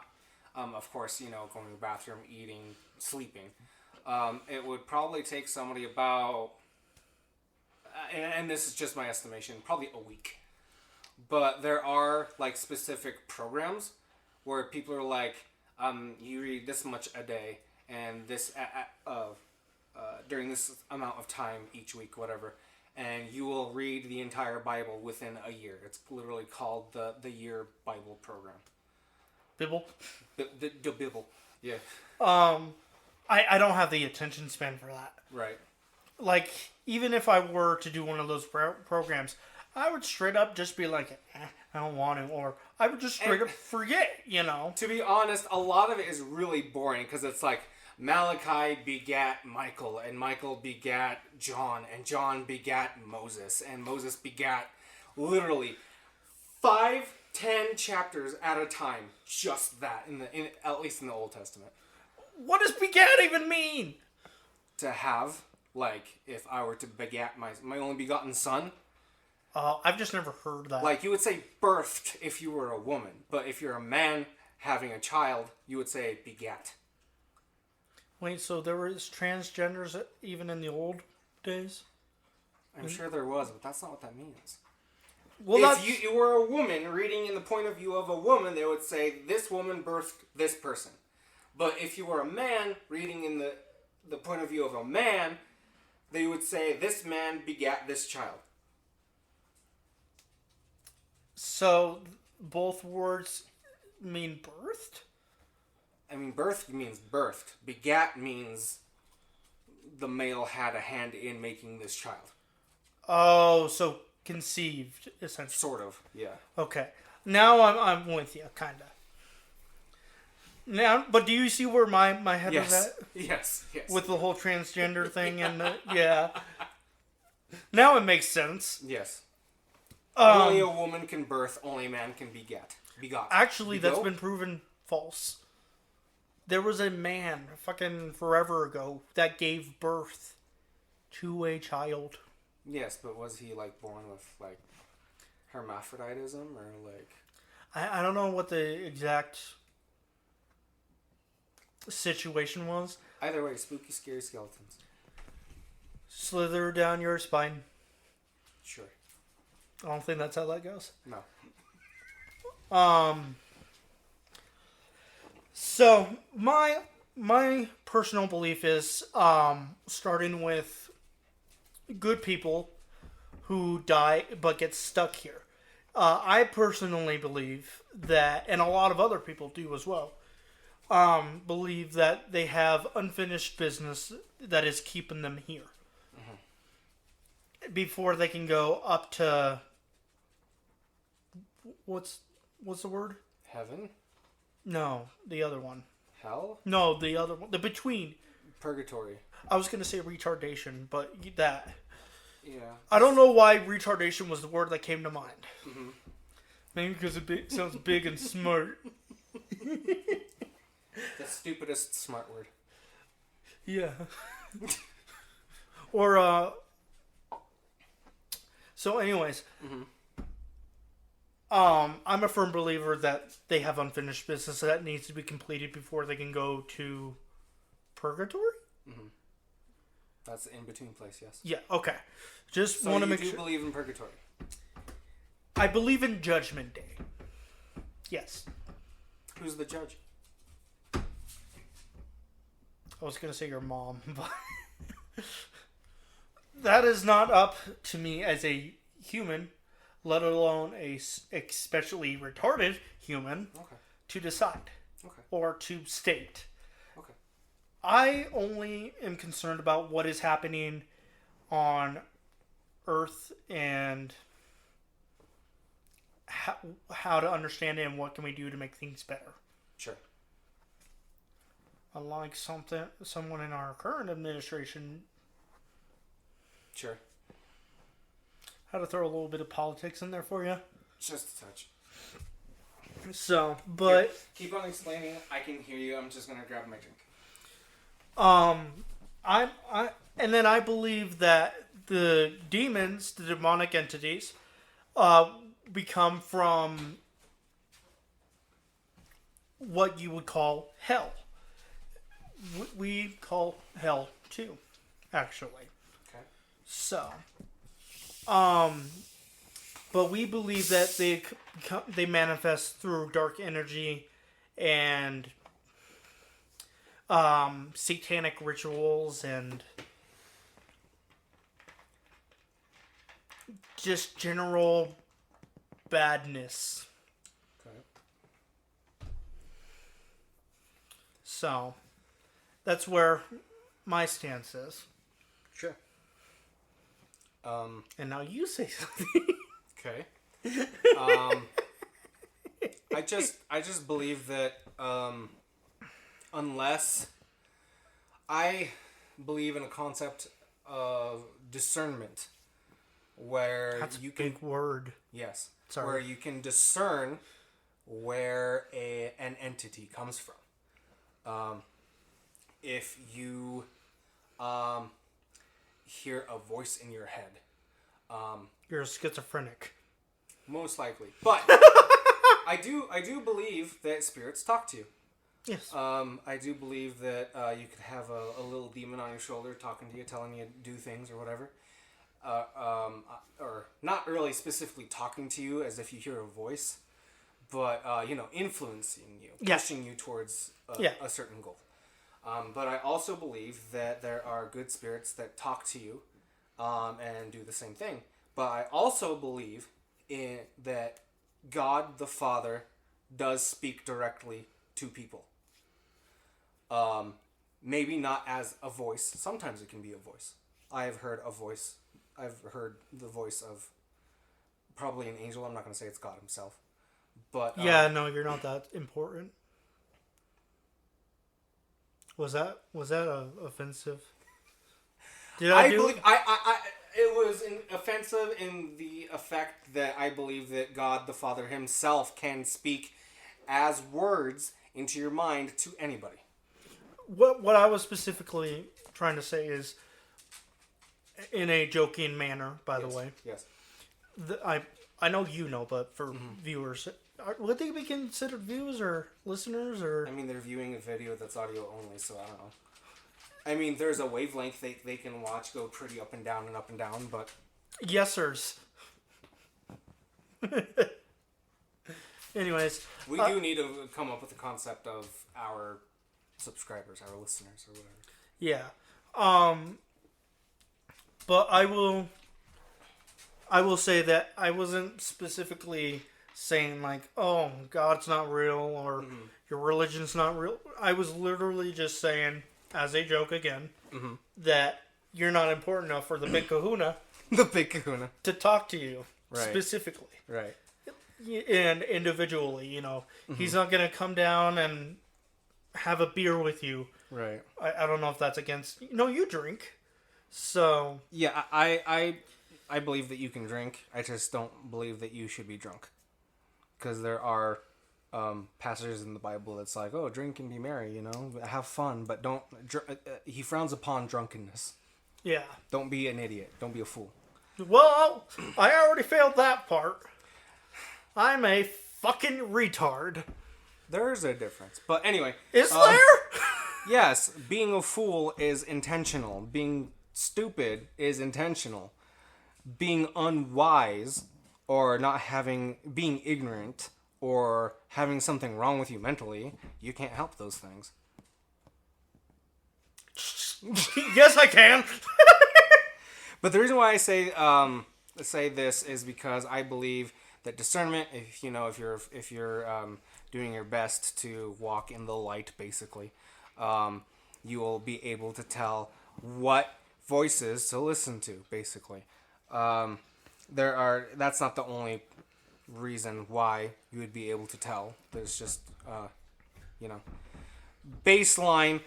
Speaker 1: of course, going to the bathroom, eating, sleeping, it would probably take somebody about, and this is just my estimation, probably a week. But there are, specific programs where people are like, you read this much a day, and this, during this amount of time each week, whatever. And you will read the entire Bible within a year. It's literally called the Year Bible Program.
Speaker 2: Bible?
Speaker 1: The Bible. Yeah.
Speaker 2: I don't have the attention span for that.
Speaker 1: Right.
Speaker 2: Even if I were to do one of those programs, I would straight up just be like, I don't want to. Or I would just straight up forget, To
Speaker 1: be honest, a lot of it is really boring because it's like, Malachi begat Michael, and Michael begat John, and John begat Moses, and Moses begat literally 5-10 chapters at a time. Just that, at least in the Old Testament.
Speaker 2: What does begat even mean?
Speaker 1: To have, if I were to begat my only begotten son.
Speaker 2: I've just never heard that.
Speaker 1: You would say birthed if you were a woman, but if you're a man having a child, you would say begat.
Speaker 2: Wait, so there was transgenders even in the old days?
Speaker 1: I'm sure there was, but that's not what that means.
Speaker 2: Well,
Speaker 1: if you were a woman reading in the point of view of a woman, they would say, this woman birthed this person. But if you were a man reading in the point of view of a man, they would say, this man begat this child.
Speaker 2: So, both words mean birthed?
Speaker 1: I mean, birthed means birthed. Begat means the male had a hand in making this child.
Speaker 2: Oh, so conceived, essentially.
Speaker 1: Sort of, yeah.
Speaker 2: Okay. Now I'm with you, kinda. Now, but do you see where my head was
Speaker 1: Yes.
Speaker 2: at?
Speaker 1: Yes. Yes.
Speaker 2: With the whole transgender thing and yeah. Now it makes sense.
Speaker 1: Yes. Only a
Speaker 2: Um,
Speaker 1: woman can birth. Only a man can begot.
Speaker 2: actually, that's
Speaker 1: Begot?
Speaker 2: been proven false. There was a man, fucking forever ago, that gave birth to a child.
Speaker 1: Yes, but was he like born with like hermaphroditism or like?
Speaker 2: I don't know what the exact situation was.
Speaker 1: Either way, spooky, scary skeletons.
Speaker 2: Slither down your spine.
Speaker 1: Sure.
Speaker 2: I don't think that's how that goes.
Speaker 1: No.
Speaker 2: So my personal belief is starting with good people who die but get stuck here. I personally believe that, and a lot of other people do as well, believe that they have unfinished business that is keeping them here before they can go up to what's the word?
Speaker 1: Heaven?
Speaker 2: No, the other one.
Speaker 1: Hell?
Speaker 2: No, the other one. The between.
Speaker 1: Purgatory.
Speaker 2: I was going to say retardation, but that.
Speaker 1: Yeah.
Speaker 2: I don't know why retardation was the word that came to mind.
Speaker 1: Mm-hmm.
Speaker 2: Maybe because it sounds big and smart.
Speaker 1: The stupidest smart word.
Speaker 2: Yeah. Or, so anyways.
Speaker 1: Mm-hmm.
Speaker 2: I'm a firm believer that they have unfinished business that needs to be completed before they can go to purgatory?
Speaker 1: Mm-hmm. That's the in-between place, yes.
Speaker 2: Yeah, okay. Just
Speaker 1: So
Speaker 2: want to
Speaker 1: you
Speaker 2: make
Speaker 1: do
Speaker 2: sure.
Speaker 1: believe in purgatory?
Speaker 2: I believe in Judgment Day. Yes.
Speaker 1: Who's the judge?
Speaker 2: I was going to say your mom, but that is not up to me as a human, let alone a especially retarded human,
Speaker 1: Okay.
Speaker 2: to decide
Speaker 1: Okay.
Speaker 2: or to state.
Speaker 1: Okay.
Speaker 2: I only am concerned about what is happening on Earth and how to understand it and what can we do to make things better.
Speaker 1: Sure.
Speaker 2: Unlike someone in our current administration,
Speaker 1: Sure.
Speaker 2: how to throw a little bit of politics in there for you.
Speaker 1: Just a touch.
Speaker 2: So, but
Speaker 1: Here, keep on explaining. I can hear you. I'm just gonna grab my drink.
Speaker 2: and then I believe that the demons, the demonic entities, become from what you would call hell. We call hell too, actually.
Speaker 1: Okay.
Speaker 2: So, but we believe that they manifest through dark energy and satanic rituals and just general badness.
Speaker 1: Okay.
Speaker 2: So, that's where my stance is.
Speaker 1: Sure.
Speaker 2: And now you say something.
Speaker 1: Okay. I just believe that unless I believe in a concept of discernment where
Speaker 2: That's a
Speaker 1: you can
Speaker 2: big word.
Speaker 1: yes
Speaker 2: Sorry.
Speaker 1: where you can discern where an entity comes from. If you hear a voice in your head,
Speaker 2: You're schizophrenic.
Speaker 1: most likely, but I do believe that spirits talk to you.
Speaker 2: Yes.
Speaker 1: I do believe that you could have a little demon on your shoulder talking to you, telling you to do things or whatever. Or not really specifically talking to you as if you hear a voice, but, influencing you,
Speaker 2: Yeah.
Speaker 1: pushing you towards
Speaker 2: Yeah.
Speaker 1: a certain goal. But I also believe that there are good spirits that talk to you and do the same thing. But I also believe that God the Father does speak directly to people. Maybe not as a voice. Sometimes it can be a voice. I have heard a voice. I've heard the voice of probably an angel. I'm not going to say it's God himself. But
Speaker 2: yeah, no, you're not that important. Was that offensive? Did I
Speaker 1: believe it was offensive in the effect that I believe that God the Father himself can speak as words into your mind to anybody.
Speaker 2: What I was specifically trying to say is, in a joking manner, by the way.
Speaker 1: Yes.
Speaker 2: I know you know, but for viewers, would they be considered viewers or listeners or?
Speaker 1: I mean, they're viewing a video that's audio only, so I don't know. I mean, there's a wavelength they can watch go pretty up and down, but...
Speaker 2: Yes, sirs. Anyways.
Speaker 1: We do need to come up with a concept of our subscribers, our listeners, or whatever.
Speaker 2: Yeah. But I will say that I wasn't specifically saying like, oh, God's not real or your religion's not real. I was literally just saying, as a joke again, that you're not important enough for the big kahuna.
Speaker 1: The big kahuna.
Speaker 2: To talk to you.
Speaker 1: Right.
Speaker 2: Specifically.
Speaker 1: Right.
Speaker 2: And individually, you know. He's not going to come down and have a beer with you.
Speaker 1: Right.
Speaker 2: I don't know if that's against... No, you drink. So...
Speaker 1: Yeah, I believe that you can drink. I just don't believe that you should be drunk. Because there are passages in the Bible that's like, oh, drink and be merry, you know? Have fun, but don't... he frowns upon drunkenness.
Speaker 2: Yeah.
Speaker 1: Don't be an idiot. Don't be a fool.
Speaker 2: Well, I already failed that part. I'm a fucking retard.
Speaker 1: There's a difference. But anyway.
Speaker 2: Is there?
Speaker 1: Yes, being a fool is intentional. Being stupid is intentional. Being unwise or being ignorant or having something wrong with you mentally, you can't help those things.
Speaker 2: Yes, I can.
Speaker 1: But the reason why I say this is because I believe that discernment, if you're doing your best to walk in the light, basically, you will be able to tell what voices to listen to, basically. That's not the only reason why you would be able to tell. There's just, baseline.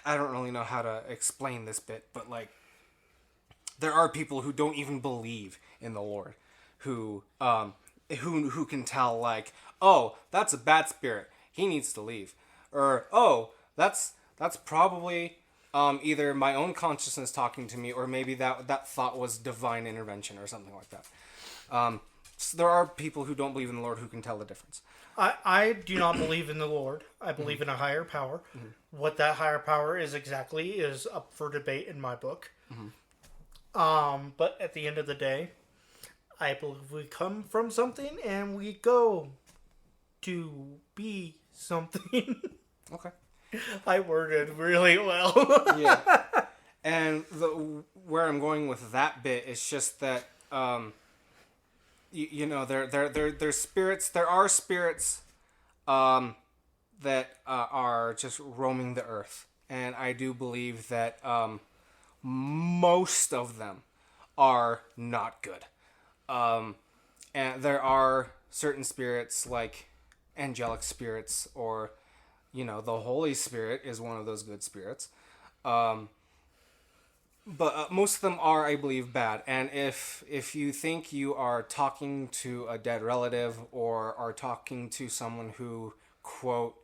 Speaker 1: I don't really know how to explain this bit, but like, there are people who don't even believe in the Lord, who can tell like, oh, that's a bad spirit. He needs to leave, or oh, that's probably either my own consciousness talking to me, or maybe that thought was divine intervention or something like that. So there are people who don't believe in the Lord who can tell the difference.
Speaker 2: I do not believe in the Lord. I believe in a higher power. What that higher power is exactly is up for debate in my book. But at the end of the day, I believe we come from something and we go to be something. Okay. I worded really well.
Speaker 1: Yeah. And where I'm going with that bit is just that, there's spirits. There are spirits that are just roaming the earth. And I do believe that most of them are not good. And there are certain spirits like angelic spirits, or the Holy Spirit is one of those good spirits. But most of them are, I believe, bad. And if you think you are talking to a dead relative or are talking to someone who, quote,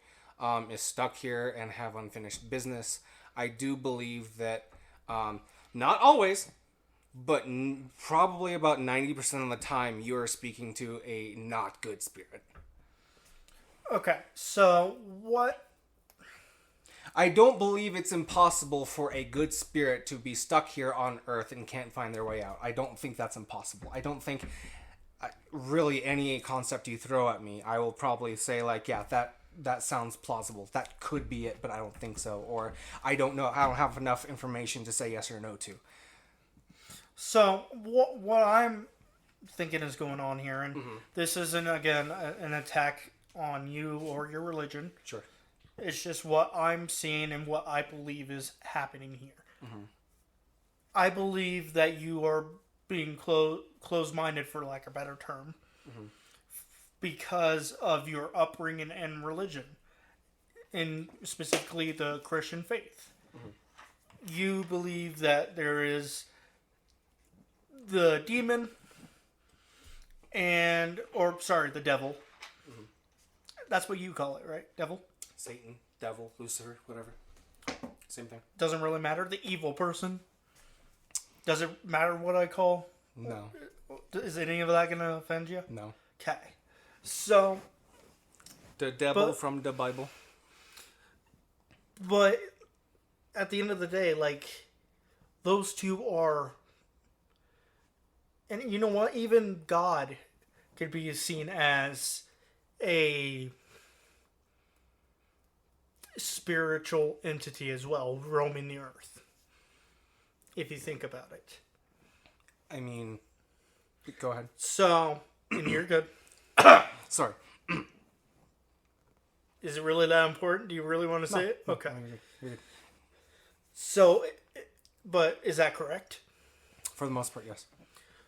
Speaker 1: is stuck here and have unfinished business, I do believe that, not always, but probably about 90% of the time, you are speaking to a not good spirit.
Speaker 2: Okay, so what...
Speaker 1: I don't believe it's impossible for a good spirit to be stuck here on Earth and can't find their way out. I don't think that's impossible. I don't think really any concept you throw at me, I will probably say like, yeah, that sounds plausible. That could be it, but I don't think so. Or I don't know. I don't have enough information to say yes or no to.
Speaker 2: So what I'm thinking is going on here, and this isn't, again, an attack on you or your religion.
Speaker 1: Sure.
Speaker 2: It's just what I'm seeing and what I believe is happening here. I believe that you are being closed-minded, for lack of a better term, because of your upbringing and religion. and specifically the Christian faith. You believe that there is the demon the devil. That's what you call it, right? Devil?
Speaker 1: Satan, devil, Lucifer, whatever. Same thing.
Speaker 2: Doesn't really matter. The evil person. Does it matter what I call?
Speaker 1: No.
Speaker 2: Is any of that going to offend you?
Speaker 1: No.
Speaker 2: Okay. So.
Speaker 1: The devil from the Bible.
Speaker 2: But at the end of the day, like, those two are. And you know what? Even God could be seen as a spiritual entity as well, roaming the earth. If you think about it.
Speaker 1: I mean, go ahead.
Speaker 2: So, and you're good.
Speaker 1: Sorry.
Speaker 2: Is it really that important? Do you really want to say it?
Speaker 1: No,
Speaker 2: okay.
Speaker 1: You're good.
Speaker 2: So, but is that correct?
Speaker 1: For the most part, yes.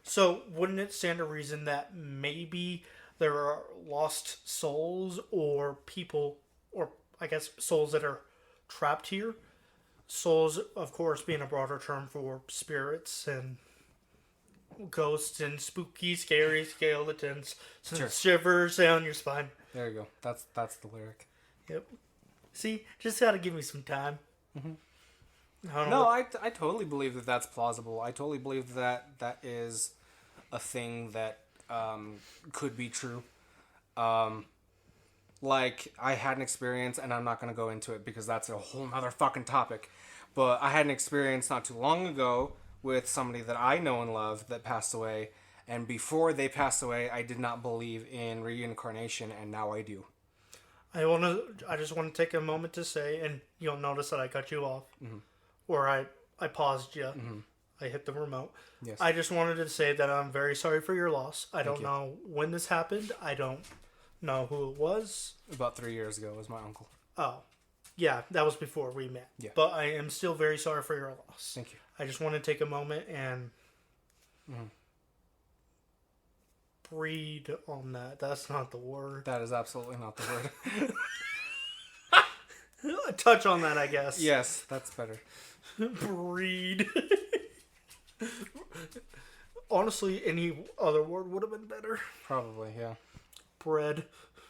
Speaker 2: So, wouldn't it stand to reason that maybe there are lost souls or people, or I guess souls that are trapped here? Souls, of course, being a broader term for spirits and ghosts and spooky, scary skeletons.
Speaker 1: Sure.
Speaker 2: Shivers down your spine.
Speaker 1: There you go. That's the lyric.
Speaker 2: Yep. See, just gotta give me some time.
Speaker 1: Mm-hmm. I totally believe that that's plausible. I totally believe that is a thing that could be true. Like, I had an experience, and I'm not going to go into it because that's a whole nother fucking topic. But I had an experience not too long ago with somebody that I know and love that passed away. And before they passed away, I did not believe in reincarnation, and now I do.
Speaker 2: I just want to take a moment to say, and you'll notice that I cut you off, or I paused you. I hit the remote.
Speaker 1: Yes.
Speaker 2: I just wanted to say that I'm very sorry for your loss. I don't know when this happened. I don't know who it was.
Speaker 1: About 3 years ago was my uncle.
Speaker 2: Oh, yeah, that was before we met.
Speaker 1: Yeah.
Speaker 2: But I am still very sorry for your loss.
Speaker 1: Thank you.
Speaker 2: I just want to take a moment and breathe on that. That's not the word.
Speaker 1: That is absolutely not the word.
Speaker 2: Touch on that, I guess.
Speaker 1: Yes, that's better.
Speaker 2: Breed. Honestly, any other word would have been better.
Speaker 1: Probably, yeah.
Speaker 2: Bread.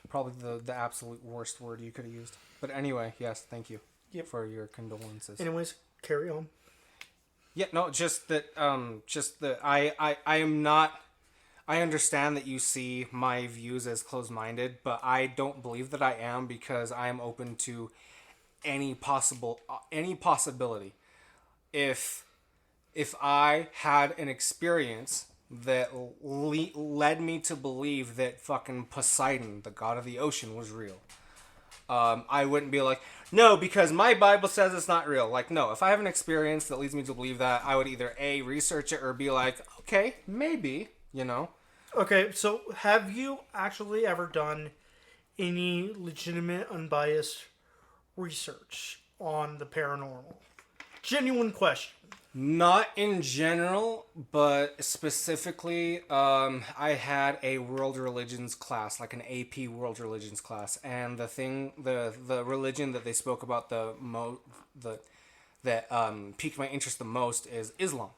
Speaker 1: Probably the absolute worst word you could have used. But anyway, yes, thank you for your condolences.
Speaker 2: Anyways, carry on.
Speaker 1: Yeah, no, just that I am not. I understand that you see my views as closed-minded, but I don't believe that I am because I am open to any possibility. If I had an experience that led me to believe that fucking Poseidon, the god of the ocean, was real, I wouldn't be like, no, because my Bible says it's not real. Like, no, if I have an experience that leads me to believe that, I would either A, research it, or be like, okay, maybe, you know?
Speaker 2: Okay, so have you actually ever done any legitimate, unbiased research on the paranormal? Genuine question.
Speaker 1: Not in general, but specifically, I had a world religions class, like an AP world religions class, and the religion that they spoke about that piqued my interest the most is Islam,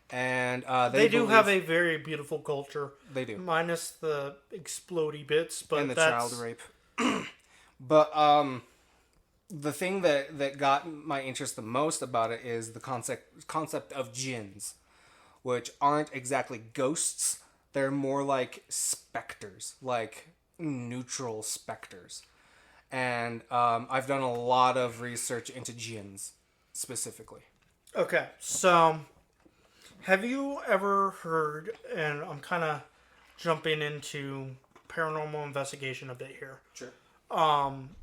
Speaker 1: and
Speaker 2: they do have a very beautiful culture.
Speaker 1: They do,
Speaker 2: minus the explodey bits, but
Speaker 1: and the child rape. But the thing that got my interest the most about it is the concept of jinns, which aren't exactly ghosts. They're more like specters, like neutral specters. And I've done a lot of research into jinns, specifically.
Speaker 2: Okay, so have you ever heard, and I'm kind of jumping into paranormal investigation a bit here.
Speaker 1: Sure.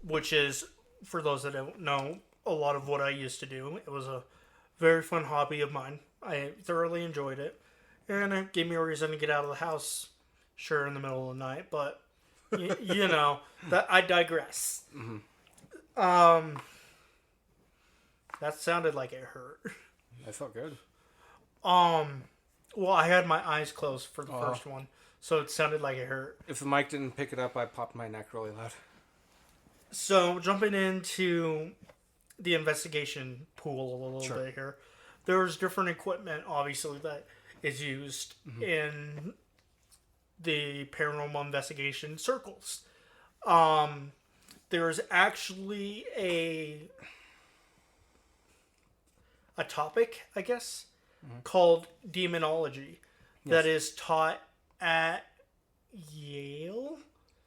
Speaker 2: Which is, for those that don't know, a lot of what I used to do. It was a very fun hobby of mine. I thoroughly enjoyed it. And it gave me a reason to get out of the house, sure, in the middle of the night. But, you know, that I digress.
Speaker 1: Mm-hmm.
Speaker 2: That sounded like it hurt.
Speaker 1: I felt good.
Speaker 2: Well, I had my eyes closed for the first one. So it sounded like it hurt.
Speaker 1: If the mic didn't pick it up, I popped my neck really loud.
Speaker 2: So, jumping into the investigation pool a little bit here, there's different equipment, obviously, that is used in the paranormal investigation circles. There's actually a topic, I guess, called demonology that is taught at Yale,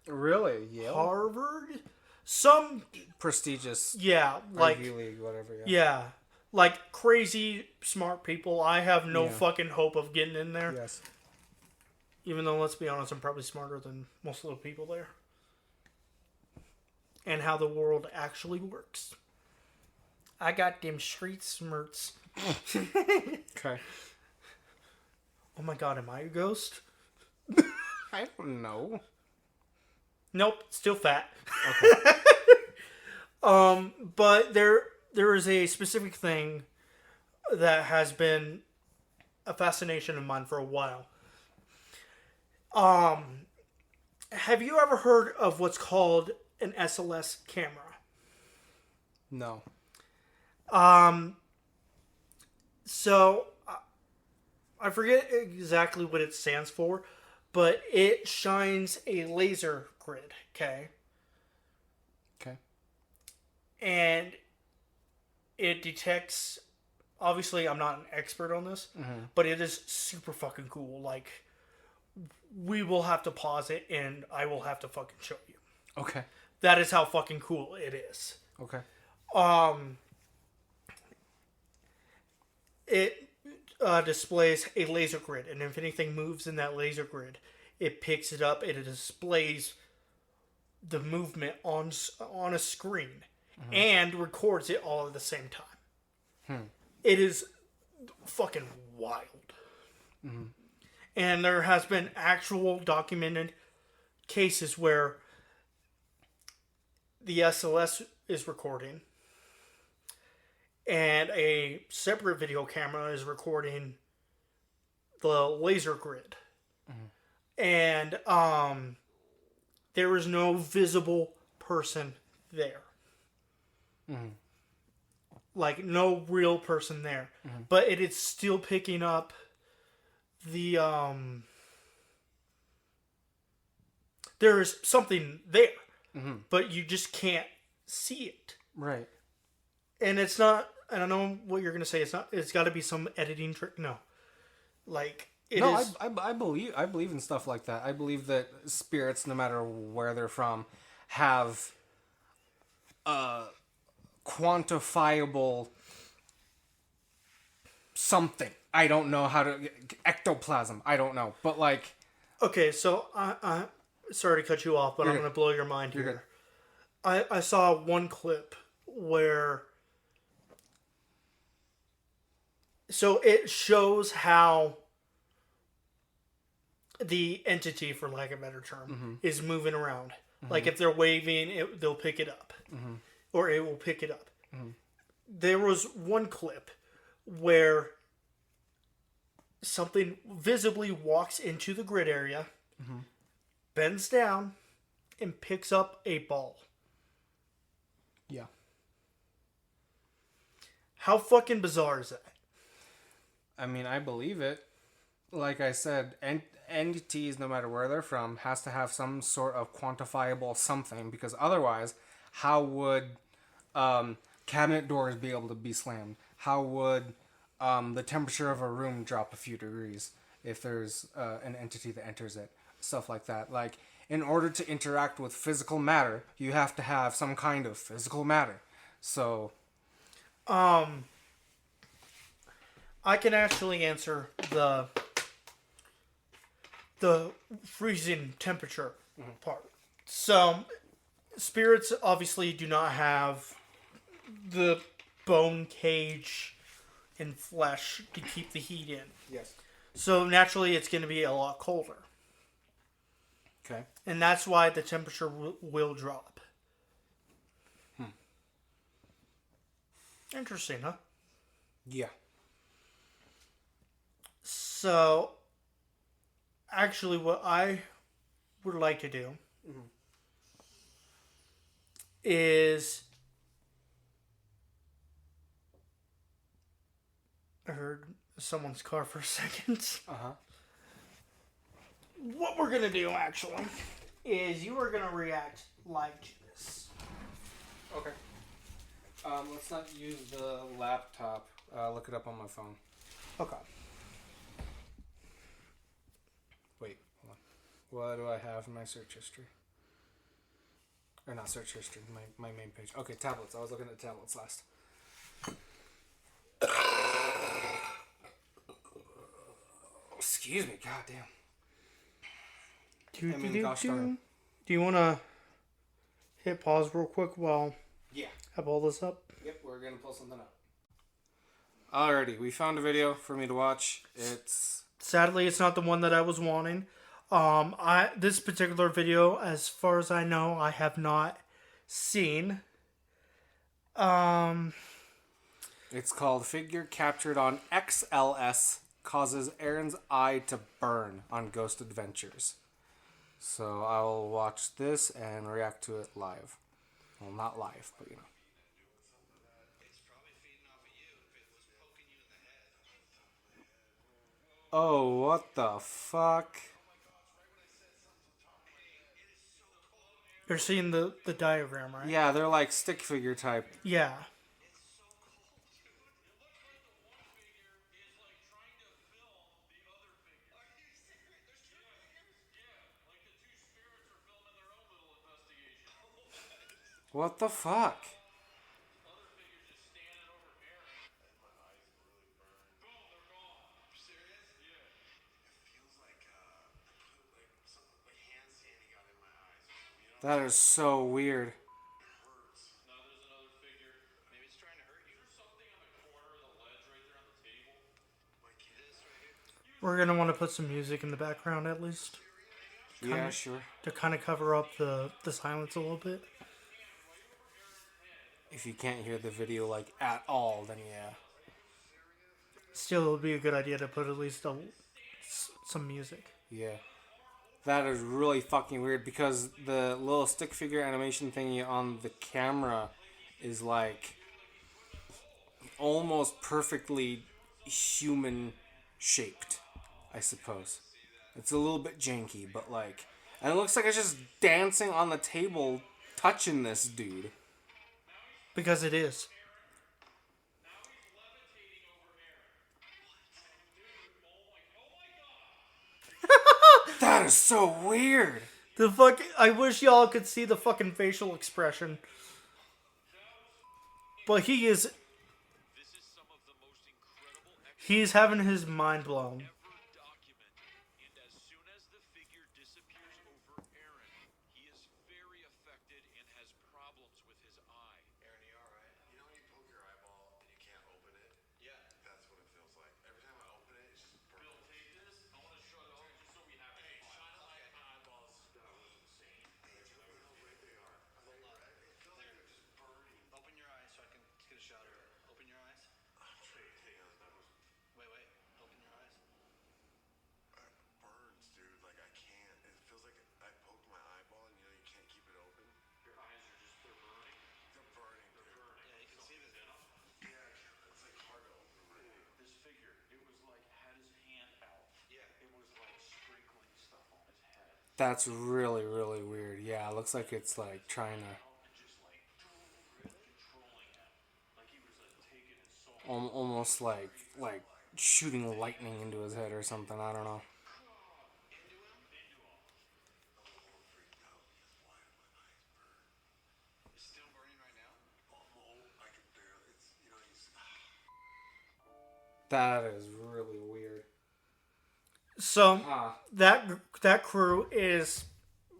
Speaker 1: Really? Yale?
Speaker 2: Harvard, some
Speaker 1: Prestigious.
Speaker 2: yeah, like
Speaker 1: Ivy League, whatever.
Speaker 2: yeah, like crazy smart people. I have no fucking hope of getting in there.
Speaker 1: Yes.
Speaker 2: Even though, let's be honest, I'm probably smarter than most of the people there. And how the world actually works. I got them street smarts.
Speaker 1: Okay.
Speaker 2: Oh my god, am I a ghost?
Speaker 1: I don't know.
Speaker 2: Nope, still fat.
Speaker 1: Okay.
Speaker 2: But there is a specific thing that has been a fascination of mine for a while. Have you ever heard of what's called an SLS camera?
Speaker 1: No.
Speaker 2: So I forget exactly what it stands for, but it shines a laser grid, okay?
Speaker 1: Okay.
Speaker 2: And it detects, obviously I'm not an expert on this, but it is super fucking cool. Like, we will have to pause it and I will have to fucking show you.
Speaker 1: Okay.
Speaker 2: That is how fucking cool it is.
Speaker 1: Okay.
Speaker 2: It displays a laser grid, and if anything moves in that laser grid, it picks it up and it displays the movement on a screen and records it all at the same time. It is fucking wild. And there has been actual documented cases where the SLS is recording and a separate video camera is recording the laser grid. And there is no visible person there. Like, no real person there. But it is still picking up the there is something there, but you just can't see it.
Speaker 1: Right.
Speaker 2: And it's not, I don't know what you're gonna say. It's not. It's got to be some editing trick. No, like it is.
Speaker 1: I believe in stuff like that. I believe that spirits, no matter where they're from, have quantifiable something. I don't know how to ectoplasm. I don't know, but like.
Speaker 2: Okay, so I sorry to cut you off, but I'm going to blow your mind
Speaker 1: You're
Speaker 2: here. I saw one clip where, so it shows how the entity, for lack of a better term, is moving around. Like if they're waving, they'll pick it up, or it will pick it up. There was one clip where something visibly walks into the grid area, bends down, and picks up a ball.
Speaker 1: Yeah.
Speaker 2: How fucking bizarre is that?
Speaker 1: I mean, I believe it. Like I said, entities, no matter where they're from, has to have some sort of quantifiable something, because otherwise, how would cabinet doors be able to be slammed? How would the temperature of a room drop a few degrees if there's an entity that enters it? Stuff like that. Like, in order to interact with physical matter, you have to have some kind of physical matter. So,
Speaker 2: I can actually answer the freezing temperature part. So, spirits obviously do not have the bone cage and flesh to keep the heat in.
Speaker 1: yes.
Speaker 2: So, naturally, it's going to be a lot colder.
Speaker 1: Okay.
Speaker 2: And that's why the temperature will drop. Interesting, huh?
Speaker 1: Yeah.
Speaker 2: So, actually, what I would like to do is... I heard someone's car for a second.
Speaker 1: Uh-huh.
Speaker 2: What we're going to do, actually, is you are going to react live to this.
Speaker 1: Okay. Let's not use the laptop. Look it up on my phone.
Speaker 2: Okay.
Speaker 1: Wait, hold on. What do I have in my search history? Or not search history, my main page. Okay, tablets. I was looking at tablets last. Excuse me, goddamn.
Speaker 2: Do you want to hit pause real quick while
Speaker 1: Yeah.
Speaker 2: I pull this up?
Speaker 1: Yep, we're gonna pull something up. Alrighty, we found a video for me to watch.
Speaker 2: Sadly, it's not the one that I was wanting. This particular video, as far as I know, I have not seen.
Speaker 1: It's called Figure Captured on XLS Causes Aaron's Eye to Burn on Ghost Adventures. So I'll watch this and react to it live. Well, not live, but you know. Oh, what the fuck?
Speaker 2: You're seeing the diagram, right?
Speaker 1: Yeah, they're like stick figure type.
Speaker 2: Yeah.
Speaker 1: What the fuck? That is so weird.
Speaker 2: We're going to want to put some music in the background at least.
Speaker 1: Yeah, sure.
Speaker 2: To kind of cover up the silence a little bit.
Speaker 1: If you can't hear the video like at all, then yeah.
Speaker 2: Still, it would be a good idea to put at least some music.
Speaker 1: Yeah. That is really fucking weird because the little stick figure animation thingy on the camera is like almost perfectly human shaped, I suppose. It's a little bit janky, but like, and it looks like it's just dancing on the table, touching this dude.
Speaker 2: Because it is.
Speaker 1: That is so weird.
Speaker 2: I wish y'all could see the fucking facial expression. But he's having his mind blown.
Speaker 1: That's really, really weird. Yeah, it looks like it's like trying to almost like shooting lightning into his head or something. I don't know. That is really weird.
Speaker 2: So that crew is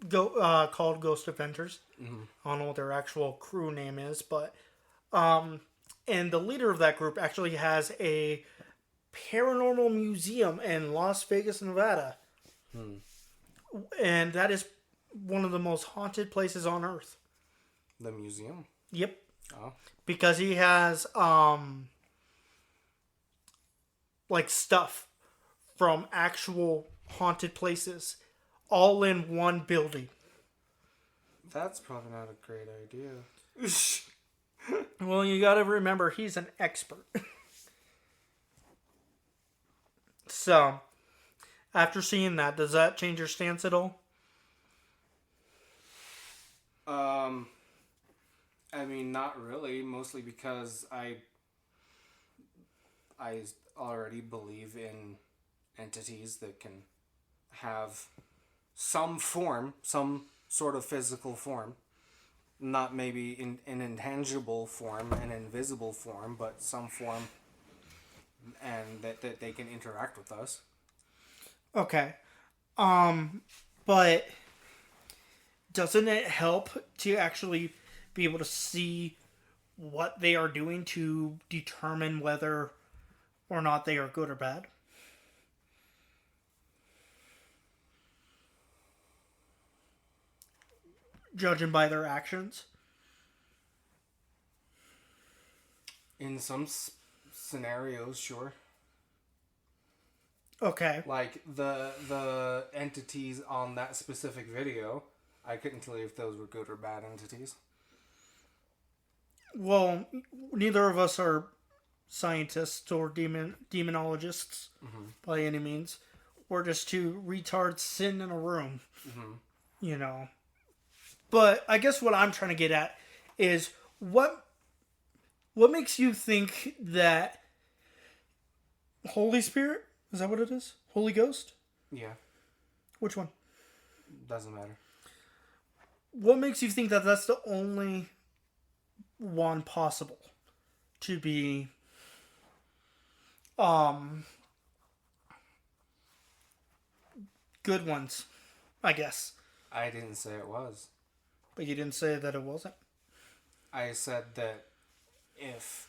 Speaker 2: called Ghost Adventures. Mm-hmm. I don't know what their actual crew name is, but and the leader of that group actually has a paranormal museum in Las Vegas, Nevada. And that is one of the most haunted places on Earth.
Speaker 1: The museum?
Speaker 2: Yep.
Speaker 1: Oh.
Speaker 2: Because he has like stuff from actual haunted places all in one building.
Speaker 1: That's probably not a great idea.
Speaker 2: Well, you gotta remember, he's an expert. So, after seeing that, does that change your stance at all?
Speaker 1: I mean, not really. Mostly because I already believe in entities that can have some form, some sort of physical form. Not maybe in an intangible form, an invisible form, but some form, and that they can interact with us.
Speaker 2: Okay. But doesn't it help to actually be able to see what they are doing to determine whether or not they are good or bad? Judging by their actions?
Speaker 1: In some scenarios, sure.
Speaker 2: Okay.
Speaker 1: Like the entities on that specific video, I couldn't tell you if those were good or bad entities.
Speaker 2: Well, neither of us are scientists or demonologists by any means. We're just two retards sitting in a room, you know. But I guess what I'm trying to get at is what makes you think that Holy Spirit, is that what it is? Holy Ghost?
Speaker 1: Yeah.
Speaker 2: Which one?
Speaker 1: Doesn't matter.
Speaker 2: What makes you think that that's the only one possible to be good ones, I guess?
Speaker 1: I didn't say it was.
Speaker 2: But you didn't say that it wasn't.
Speaker 1: I said that if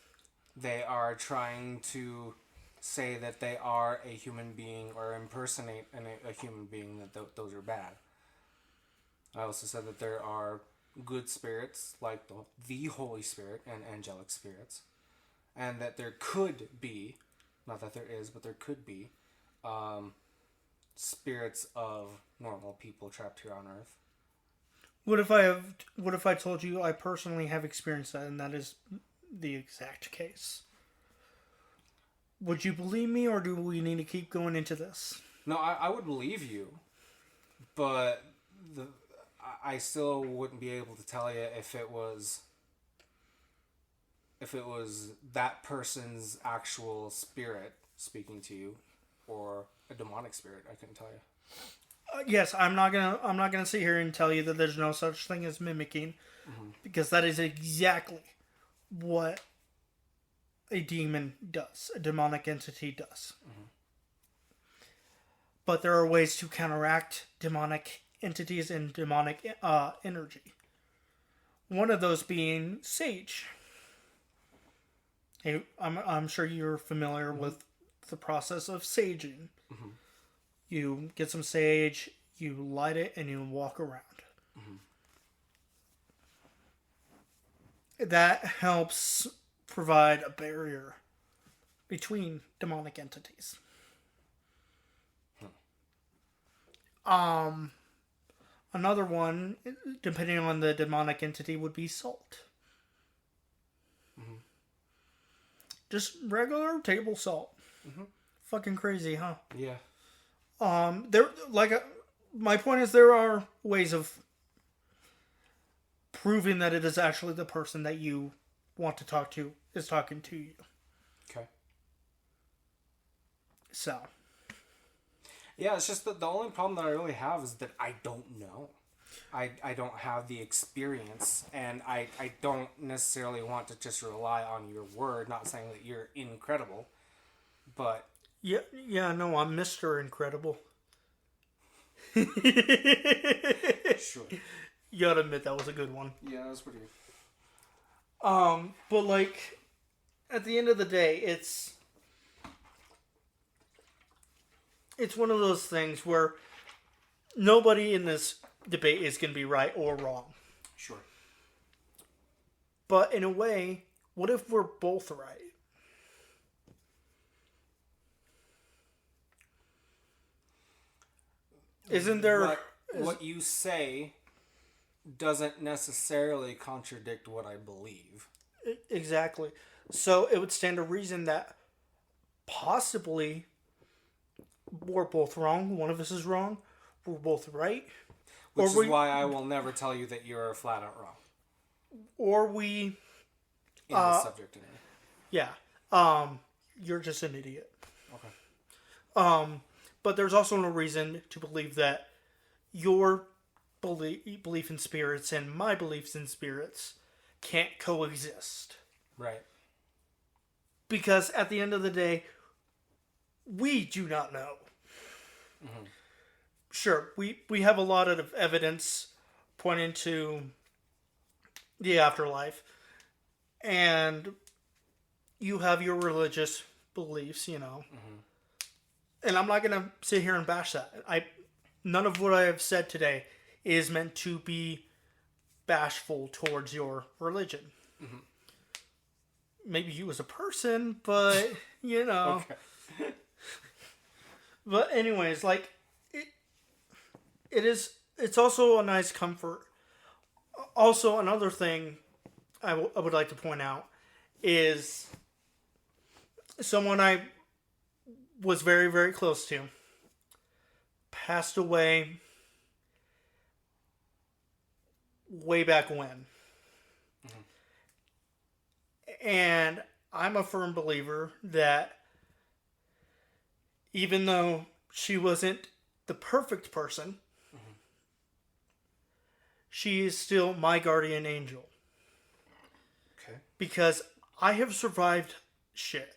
Speaker 1: they are trying to say that they are a human being or impersonate a human being, that those are bad. I also said that there are good spirits like the Holy Spirit and angelic spirits, and that there could be, not that there is, but there could be spirits of normal people trapped here on Earth.
Speaker 2: What if I told you I personally have experienced that and that is the exact case? Would you believe me, or do we need to keep going into this?
Speaker 1: No, I would believe you, but I still wouldn't be able to tell you if it was that person's actual spirit speaking to you, or a demonic spirit. I couldn't tell you.
Speaker 2: Yes, I'm not gonna sit here and tell you that there's no such thing as mimicking, because that is exactly what a demon does, a demonic entity does. But there are ways to counteract demonic entities and demonic energy. One of those being sage. Hey, I'm sure you're familiar with the process of saging. You get some sage, you light it, and you walk around. That helps provide a barrier between demonic entities. Another one, depending on the demonic entity, would be salt. Just regular table salt. Fucking crazy, huh?
Speaker 1: Yeah.
Speaker 2: My point is, there are ways of proving that it is actually the person that you want to talk to is talking to you.
Speaker 1: Okay.
Speaker 2: So.
Speaker 1: Yeah, it's just that the only problem that I really have is that I don't know. I don't have the experience, and I don't necessarily want to just rely on your word, not saying that you're incredible, but...
Speaker 2: Yeah, no, I'm Mr. Incredible.
Speaker 1: Sure.
Speaker 2: You gotta admit that was a good one.
Speaker 1: Yeah, that was pretty good.
Speaker 2: But like, at the end of the day, it's one of those things where nobody in this debate is going to be right or wrong.
Speaker 1: Sure.
Speaker 2: But in a way, what if we're both right? Isn't there...
Speaker 1: What you say doesn't necessarily contradict what I believe.
Speaker 2: Exactly. So it would stand to reason that possibly we're both wrong. One of us is wrong. We're both right.
Speaker 1: Which is why I will never tell you that you're flat out wrong.
Speaker 2: Or we...
Speaker 1: In this subject, anyway.
Speaker 2: Yeah. You're just an idiot.
Speaker 1: Okay.
Speaker 2: But there's also no reason to believe that your belief in spirits and my beliefs in spirits can't coexist.
Speaker 1: Right.
Speaker 2: Because at the end of the day, we do not know. Mm-hmm. Sure, we have a lot of evidence pointing to the afterlife. And you have your religious beliefs, you know. Mm-hmm. And I'm not going to sit here and bash that. None of what I have said today is meant to be bashful towards your religion. Mm-hmm. Maybe you as a person, but, you know. Okay. But anyways, like, it's also a nice comfort. Also, another thing I would like to point out is someone I was very, very close to passed away way back when. Mm-hmm. And I'm a firm believer that even though she wasn't the perfect person, mm-hmm. she is still my guardian angel. Okay. Because I have survived shit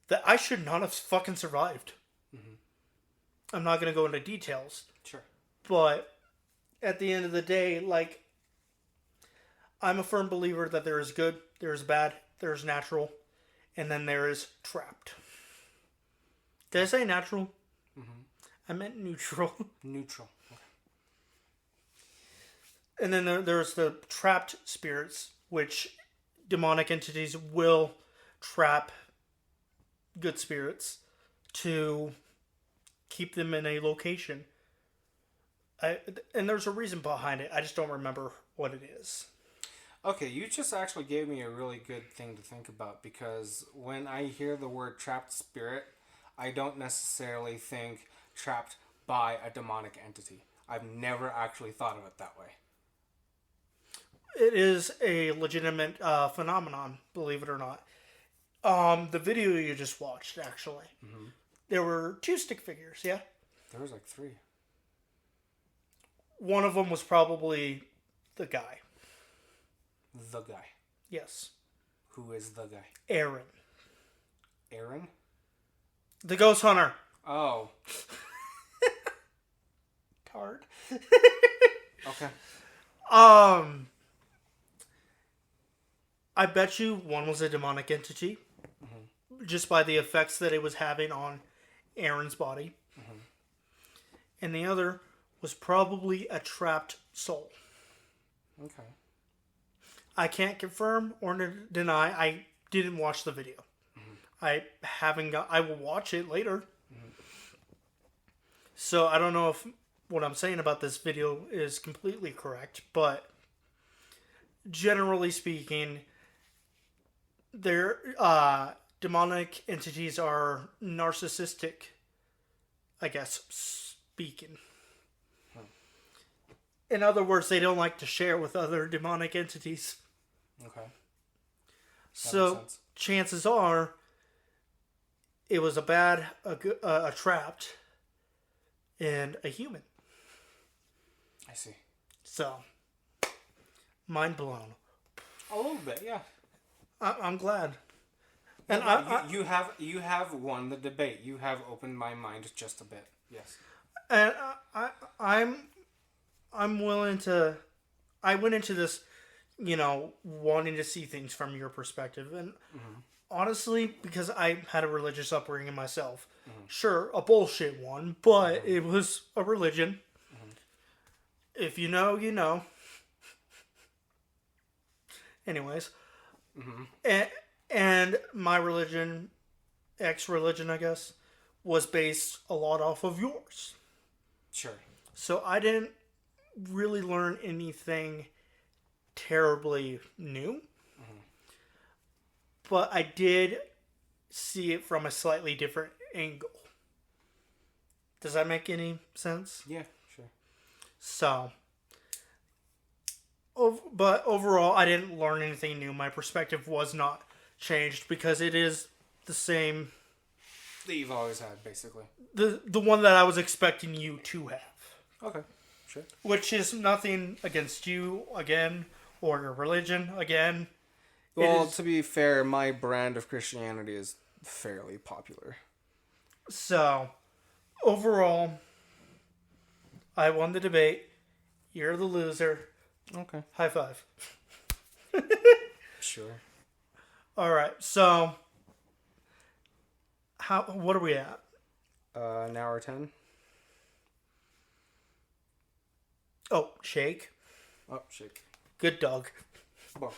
Speaker 2: that I should not have fucking survived. Mm-hmm. I'm not going to go into details.
Speaker 1: Sure.
Speaker 2: But at the end of the day, like, I'm a firm believer that there is good, there is bad, there is natural, and then there is trapped. Did I say natural? Mm-hmm. I meant neutral.
Speaker 1: Neutral. Okay.
Speaker 2: And then there's the trapped spirits, which demonic entities will trap good spirits to keep them in a location. And there's a reason behind it. I just don't remember what it is.
Speaker 1: Okay, you just actually gave me a really good thing to think about, because when I hear the word trapped spirit, I don't necessarily think trapped by a demonic entity. I've never actually thought of it that way.
Speaker 2: It is a legitimate phenomenon, believe it or not. The video you just watched, actually. Mm-hmm. There were 2 stick figures, yeah?
Speaker 1: There was like 3.
Speaker 2: One of them was probably the guy.
Speaker 1: The guy?
Speaker 2: Yes.
Speaker 1: Who is the guy?
Speaker 2: Aaron.
Speaker 1: Aaron?
Speaker 2: The ghost hunter.
Speaker 1: Oh.
Speaker 2: Card.
Speaker 1: Okay.
Speaker 2: I bet you one was a demonic entity. Mm-hmm. Just by the effects that it was having on Aaron's body. Mm-hmm. And the other was probably a trapped soul.
Speaker 1: Okay.
Speaker 2: I can't confirm or deny. I didn't watch the video. Mm-hmm. I will watch it later. Mm-hmm. So I don't know if what I'm saying about this video is completely correct, but generally speaking, their demonic entities are narcissistic, I guess, speaking. In other words, they don't like to share with other demonic entities.
Speaker 1: Okay.
Speaker 2: So chances are, it was a trapped, and a human.
Speaker 1: I see.
Speaker 2: So, mind blown.
Speaker 1: A little bit, yeah.
Speaker 2: I'm glad.
Speaker 1: And you have won the debate. You have opened my mind just a bit. Yes.
Speaker 2: And I'm willing to. I went into this, wanting to see things from your perspective, and honestly, because I had a religious upbringing myself, sure, a bullshit one, but it was a religion. If you know, you know. Anyways, and my religion, ex-religion, I guess, was based a lot off of yours.
Speaker 1: Sure.
Speaker 2: So I didn't really learn anything terribly new. But I did see it from a slightly different angle. Does that make any sense?
Speaker 1: Yeah, sure.
Speaker 2: So, but overall, I didn't learn anything new. My perspective was not changed because it is the same.
Speaker 1: That you've always had, basically.
Speaker 2: The one that I was expecting you to have.
Speaker 1: Okay, sure.
Speaker 2: Which is nothing against you, again, or your religion, again.
Speaker 1: Well, to be fair, my brand of Christianity is fairly popular.
Speaker 2: So, overall, I won the debate. You're the loser.
Speaker 1: Okay.
Speaker 2: High five.
Speaker 1: Sure.
Speaker 2: All right. So, what are we at?
Speaker 1: An hour 10.
Speaker 2: Oh, shake.
Speaker 1: Oh, shake.
Speaker 2: Good dog.
Speaker 1: Bark.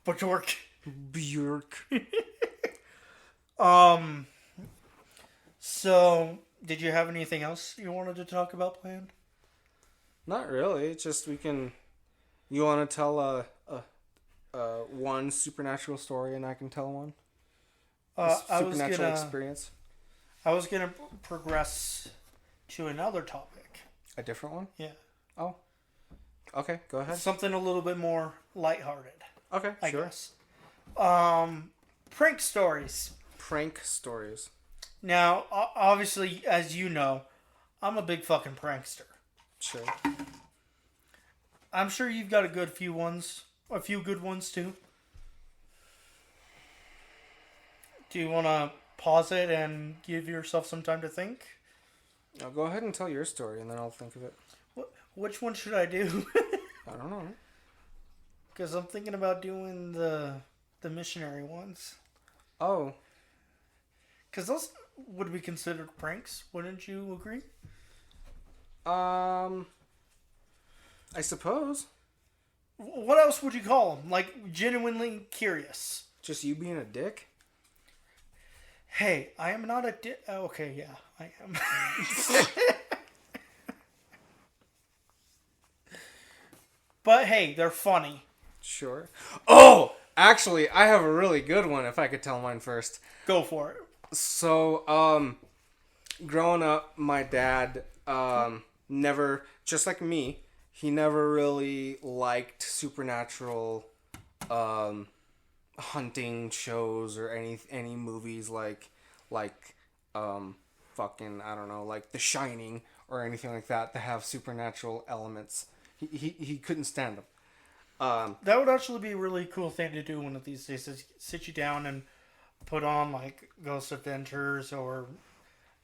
Speaker 2: Bjork.
Speaker 1: Bjork.
Speaker 2: So, did you have anything else you wanted to talk about planned?
Speaker 1: Not really. It's just we can. You want to tell one supernatural story, and I can tell one. Supernatural experience.
Speaker 2: I was gonna progress to another topic.
Speaker 1: A different one?
Speaker 2: Yeah.
Speaker 1: Oh. Okay, go ahead.
Speaker 2: Something a little bit more lighthearted.
Speaker 1: Okay,
Speaker 2: I
Speaker 1: sure.
Speaker 2: guess. Prank stories.
Speaker 1: Prank stories.
Speaker 2: Now, obviously, as you know, I'm a big fucking prankster.
Speaker 1: Sure.
Speaker 2: I'm sure you've got a few good ones too. Do you want to pause it and give yourself some time to think?
Speaker 1: Now go ahead and tell your story, and then I'll think of it.
Speaker 2: Which one should I do?
Speaker 1: I don't know.
Speaker 2: Because I'm thinking about doing the missionary ones.
Speaker 1: Oh.
Speaker 2: Because those would be considered pranks, wouldn't you agree?
Speaker 1: I suppose.
Speaker 2: What else would you call them? Like, genuinely curious.
Speaker 1: Just you being a dick?
Speaker 2: Hey, I am not a dick. Okay, yeah, I am. But hey, they're funny.
Speaker 1: Sure. Oh! Actually, I have a really good one if I could tell mine first.
Speaker 2: Go for it.
Speaker 1: So, growing up, my dad, never, just like me, he never really liked supernatural, hunting shows or any movies like, fucking, I don't know, like The Shining or anything like that have supernatural elements. He couldn't stand them.
Speaker 2: That would actually be a really cool thing to do one of these days, is sit you down and put on like Ghost Adventures or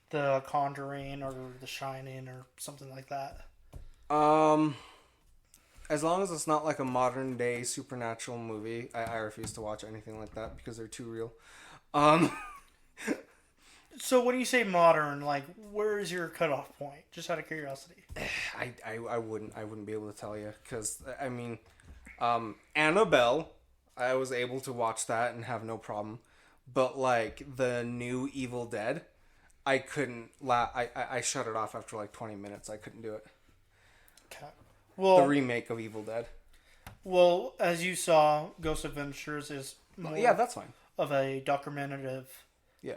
Speaker 2: The Conjuring or The Shining or something like that.
Speaker 1: As long as it's not like a modern day supernatural movie, I refuse to watch anything like that because they're too real.
Speaker 2: So when you say modern, like, where is your cutoff point? Just out of curiosity.
Speaker 1: I wouldn't be able to tell you because I mean, Annabelle, I was able to watch that and have no problem, but like the new Evil Dead, I couldn't. I shut it off after like 20 minutes. I couldn't do it.
Speaker 2: Okay. Well,
Speaker 1: the remake of Evil Dead.
Speaker 2: Well, as you saw, Ghost Adventures is more
Speaker 1: that's fine.
Speaker 2: Of a documentative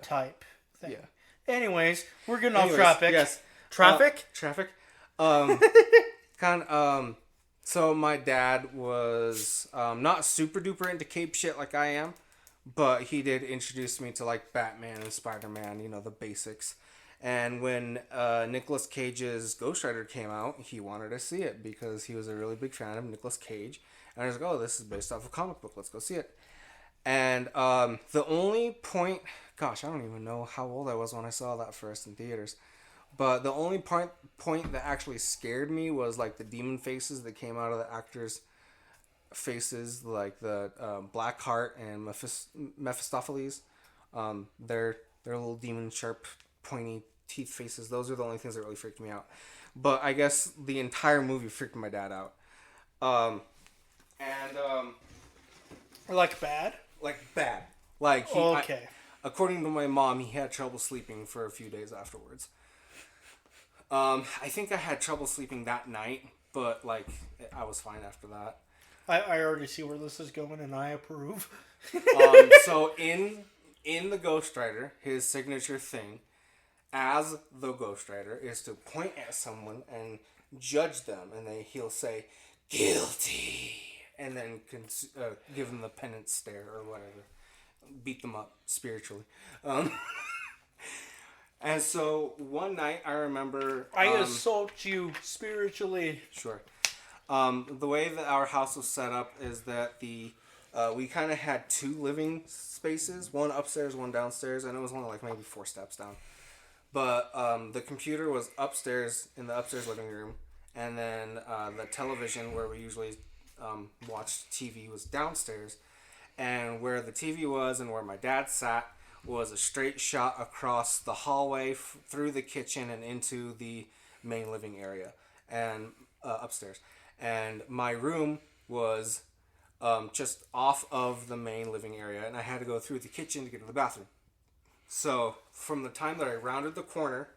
Speaker 2: type thing.
Speaker 1: Yeah.
Speaker 2: Anyways, we're getting off traffic.
Speaker 1: Yes.
Speaker 2: Traffic?
Speaker 1: Traffic. So my dad was not super duper into cape shit like I am, but he did introduce me to like Batman and Spider-Man, you know, the basics. And when Nicolas Cage's Ghost Rider came out, he wanted to see it because he was a really big fan of Nicolas Cage. And I was like, oh, this is based off a comic book. Let's go see it. And the only point... Gosh, I don't even know how old I was when I saw that first in theaters. But the only point that actually scared me was like the demon faces that came out of the actors' faces, like the Blackheart and Mephistopheles. Their little demon sharp pointy teeth faces. Those are the only things that really freaked me out. But I guess the entire movie freaked my dad out.
Speaker 2: Like bad?
Speaker 1: Like bad. Like he,
Speaker 2: okay.
Speaker 1: According to my mom, he had trouble sleeping for a few days afterwards. I think I had trouble sleeping that night, But, like, I was fine after that.
Speaker 2: I already see where this is going, and I approve.
Speaker 1: So in the Ghost Rider, his signature thing as the Ghost Rider is to point at someone and judge them, and he'll say, guilty, and then give them the penance stare or whatever. Beat them up spiritually. And so one night I remember...
Speaker 2: I assault you spiritually.
Speaker 1: Sure. The way that our house was set up is that we kind of had 2 living spaces, one upstairs, one downstairs, and it was only like maybe 4 steps down. But the computer was upstairs in the upstairs living room, and then the television where we usually watched TV was downstairs, and where the TV was and where my dad sat was a straight shot across the hallway through the kitchen and into the main living area and upstairs. And my room was just off of the main living area, and I had to go through the kitchen to get to the bathroom. So from the time that I rounded the corner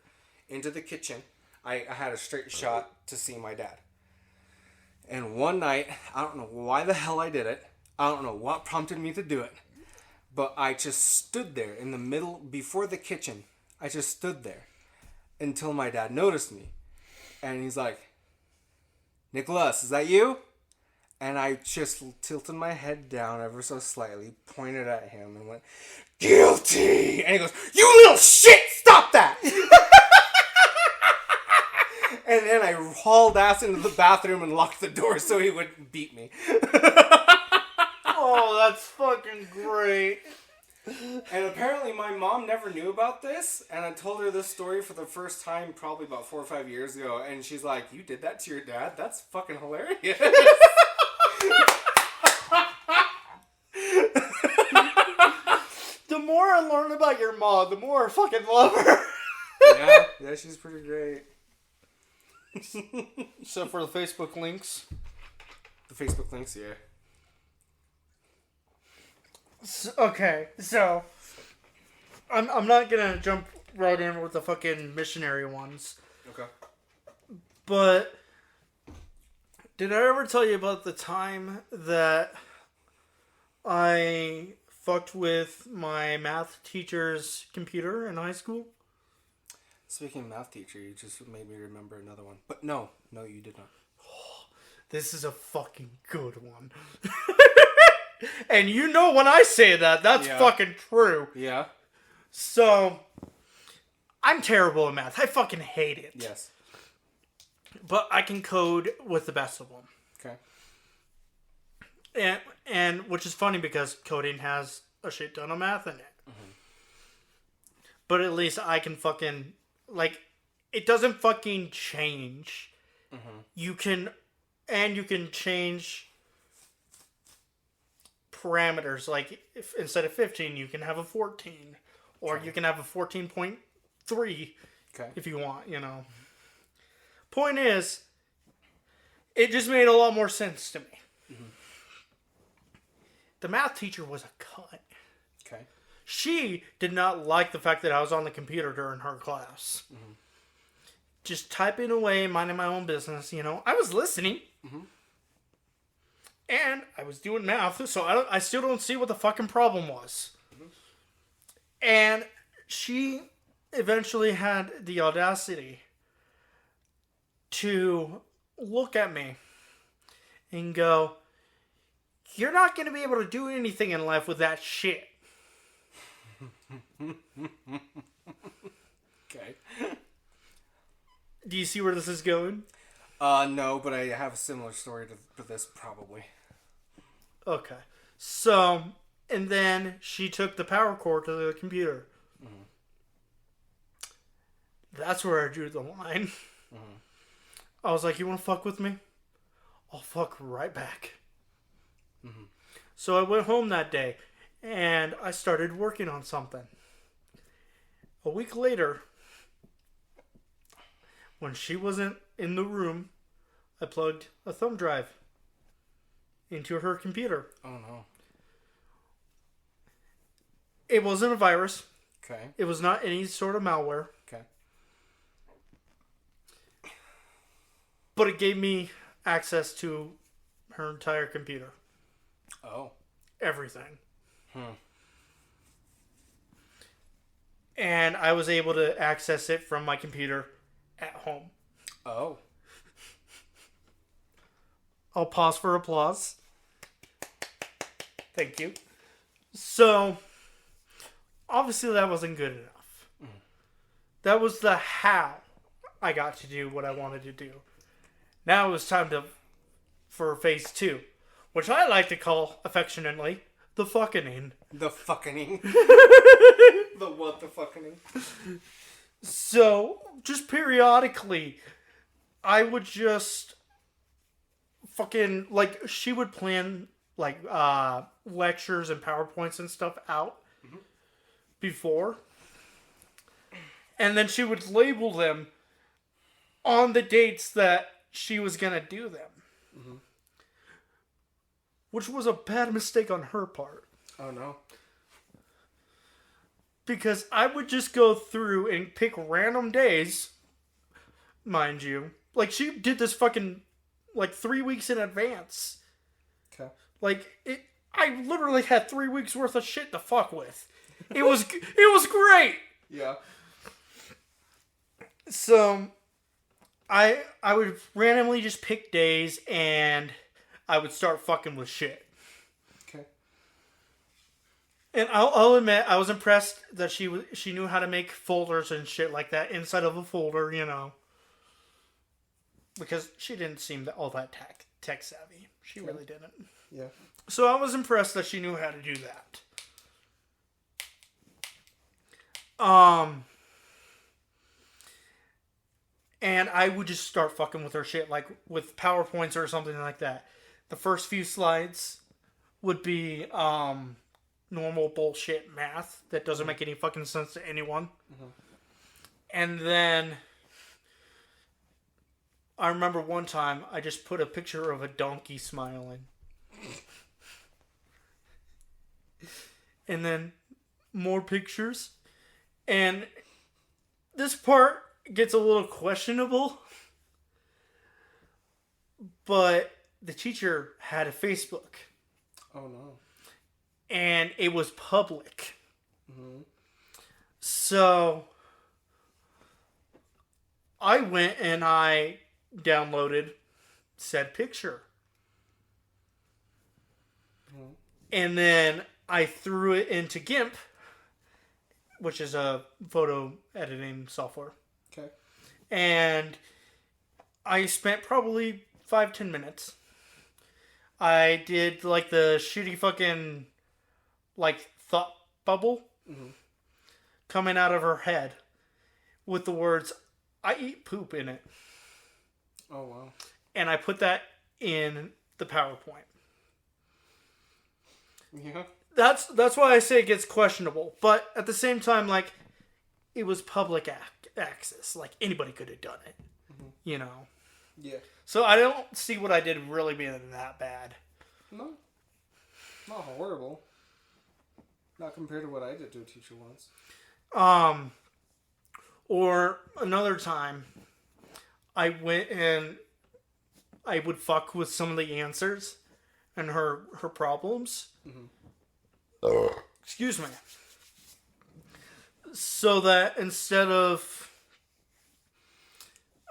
Speaker 1: into the kitchen, I had a straight shot to see my dad. And one night, I don't know why the hell I did it. I don't know what prompted me to do it. But I just stood there in the middle, before the kitchen. I just stood there until my dad noticed me. And he's like, Nicholas, is that you? And I just tilted my head down ever so slightly, pointed at him, and went, guilty! And he goes, you little shit! Stop that! And then I hauled ass into the bathroom and locked the door so he wouldn't beat me.
Speaker 2: Oh, that's fucking great.
Speaker 1: And apparently my mom never knew about this, and I told her this story for the first time probably about 4 or 5 years ago, and she's like, you did that to your dad? That's fucking hilarious.
Speaker 2: The more I learn about your mom, the more I fucking love her.
Speaker 1: Yeah, she's pretty great.
Speaker 2: So for the Facebook links.
Speaker 1: The Facebook links, yeah.
Speaker 2: So I'm not gonna jump right in with the fucking missionary ones.
Speaker 1: Okay.
Speaker 2: But did I ever tell you about the time that I fucked with my math teacher's computer in high school?
Speaker 1: Speaking of math teacher, you just made me remember another one. But no, you did not.
Speaker 2: This is a fucking good one. And you know when I say that, that's fucking true.
Speaker 1: Yeah.
Speaker 2: So, I'm terrible at math. I fucking hate it.
Speaker 1: Yes.
Speaker 2: But I can code with the best of them.
Speaker 1: Okay.
Speaker 2: And which is funny because coding has a shit ton of math in it. Mm-hmm. But at least I can fucking, like, it doesn't fucking change. Mm-hmm. You can change parameters. Like, if instead of 15, you can have a 14. Or you can have a 14.3 if you want, you know. Point is, it just made a lot more sense to me. Mm-hmm. The math teacher was a cunt.
Speaker 1: Okay.
Speaker 2: She did not like the fact that I was on the computer during her class. Mm-hmm. Just typing away, minding my own business, you know. I was listening. Mm-hmm. And I was doing math, so I still don't see what the fucking problem was. Mm-hmm. And she eventually had the audacity to look at me and go, you're not going to be able to do anything in life with that shit.
Speaker 1: Okay.
Speaker 2: Do you see where this is going?
Speaker 1: No, but I have a similar story to this, probably.
Speaker 2: Okay. So, and then she took the power cord to the computer. Mm-hmm. That's where I drew the line. Mm-hmm. I was like, you want to fuck with me? I'll fuck right back. Mm-hmm. So I went home that day, and I started working on something. A week later, when she wasn't in the room, I plugged a thumb drive into her computer.
Speaker 1: Oh, no.
Speaker 2: It wasn't a virus.
Speaker 1: Okay.
Speaker 2: It was not any sort of malware.
Speaker 1: Okay.
Speaker 2: But it gave me access to her entire computer.
Speaker 1: Oh.
Speaker 2: Everything. And I was able to access it from my computer at home.
Speaker 1: Oh.
Speaker 2: I'll pause for applause. Thank you. So, obviously that wasn't good enough. That was the how I got to do what I wanted to do. Now it was time for phase 2, which I like to call affectionately the fucking.
Speaker 1: The fucking. The what the fucking.
Speaker 2: So, just periodically, I would just fucking, like, she would plan, like, lectures and PowerPoints and stuff out before. And then she would label them on the dates that she was going to do them. Which was a bad mistake on her part.
Speaker 1: Oh, no.
Speaker 2: Because I would just go through and pick random days, mind you. Like, she did this fucking, like, 3 weeks in advance.
Speaker 1: Okay.
Speaker 2: Like, I literally had 3 weeks worth of shit to fuck with. It was great!
Speaker 1: Yeah.
Speaker 2: So, I would randomly just pick days, and I would start fucking with shit.
Speaker 1: Okay.
Speaker 2: And I'll admit, I was impressed that she knew how to make folders and shit like that inside of a folder, you know. Because she didn't seem all that tech savvy. She really didn't.
Speaker 1: Yeah.
Speaker 2: So I was impressed that she knew how to do that. And I would just start fucking with her shit, like with PowerPoints or something like that. The first few slides would be normal bullshit math that doesn't make any fucking sense to anyone. And then I remember one time I just put a picture of a donkey smiling. And then more pictures. And this part gets a little questionable. But the teacher had a Facebook.
Speaker 1: Oh, no.
Speaker 2: And it was public. So I went and I downloaded said picture. And then I threw it into GIMP, which is a photo editing software.
Speaker 1: Okay.
Speaker 2: And I spent probably 5-10 minutes. I did like the shitty fucking like thought bubble coming out of her head with the words, "I eat poop" in it.
Speaker 1: Oh, wow.
Speaker 2: And I put that in the PowerPoint.
Speaker 1: Yeah.
Speaker 2: That's why I say it gets questionable. But at the same time, like, it was public access. Like, anybody could have done it. You know?
Speaker 1: Yeah.
Speaker 2: So I don't see what I did really being that bad.
Speaker 1: No. Not horrible. Not compared to what I did to a teacher once.
Speaker 2: Or another time, I went and I would fuck with some of the answers and her problems. Excuse me. So that instead of,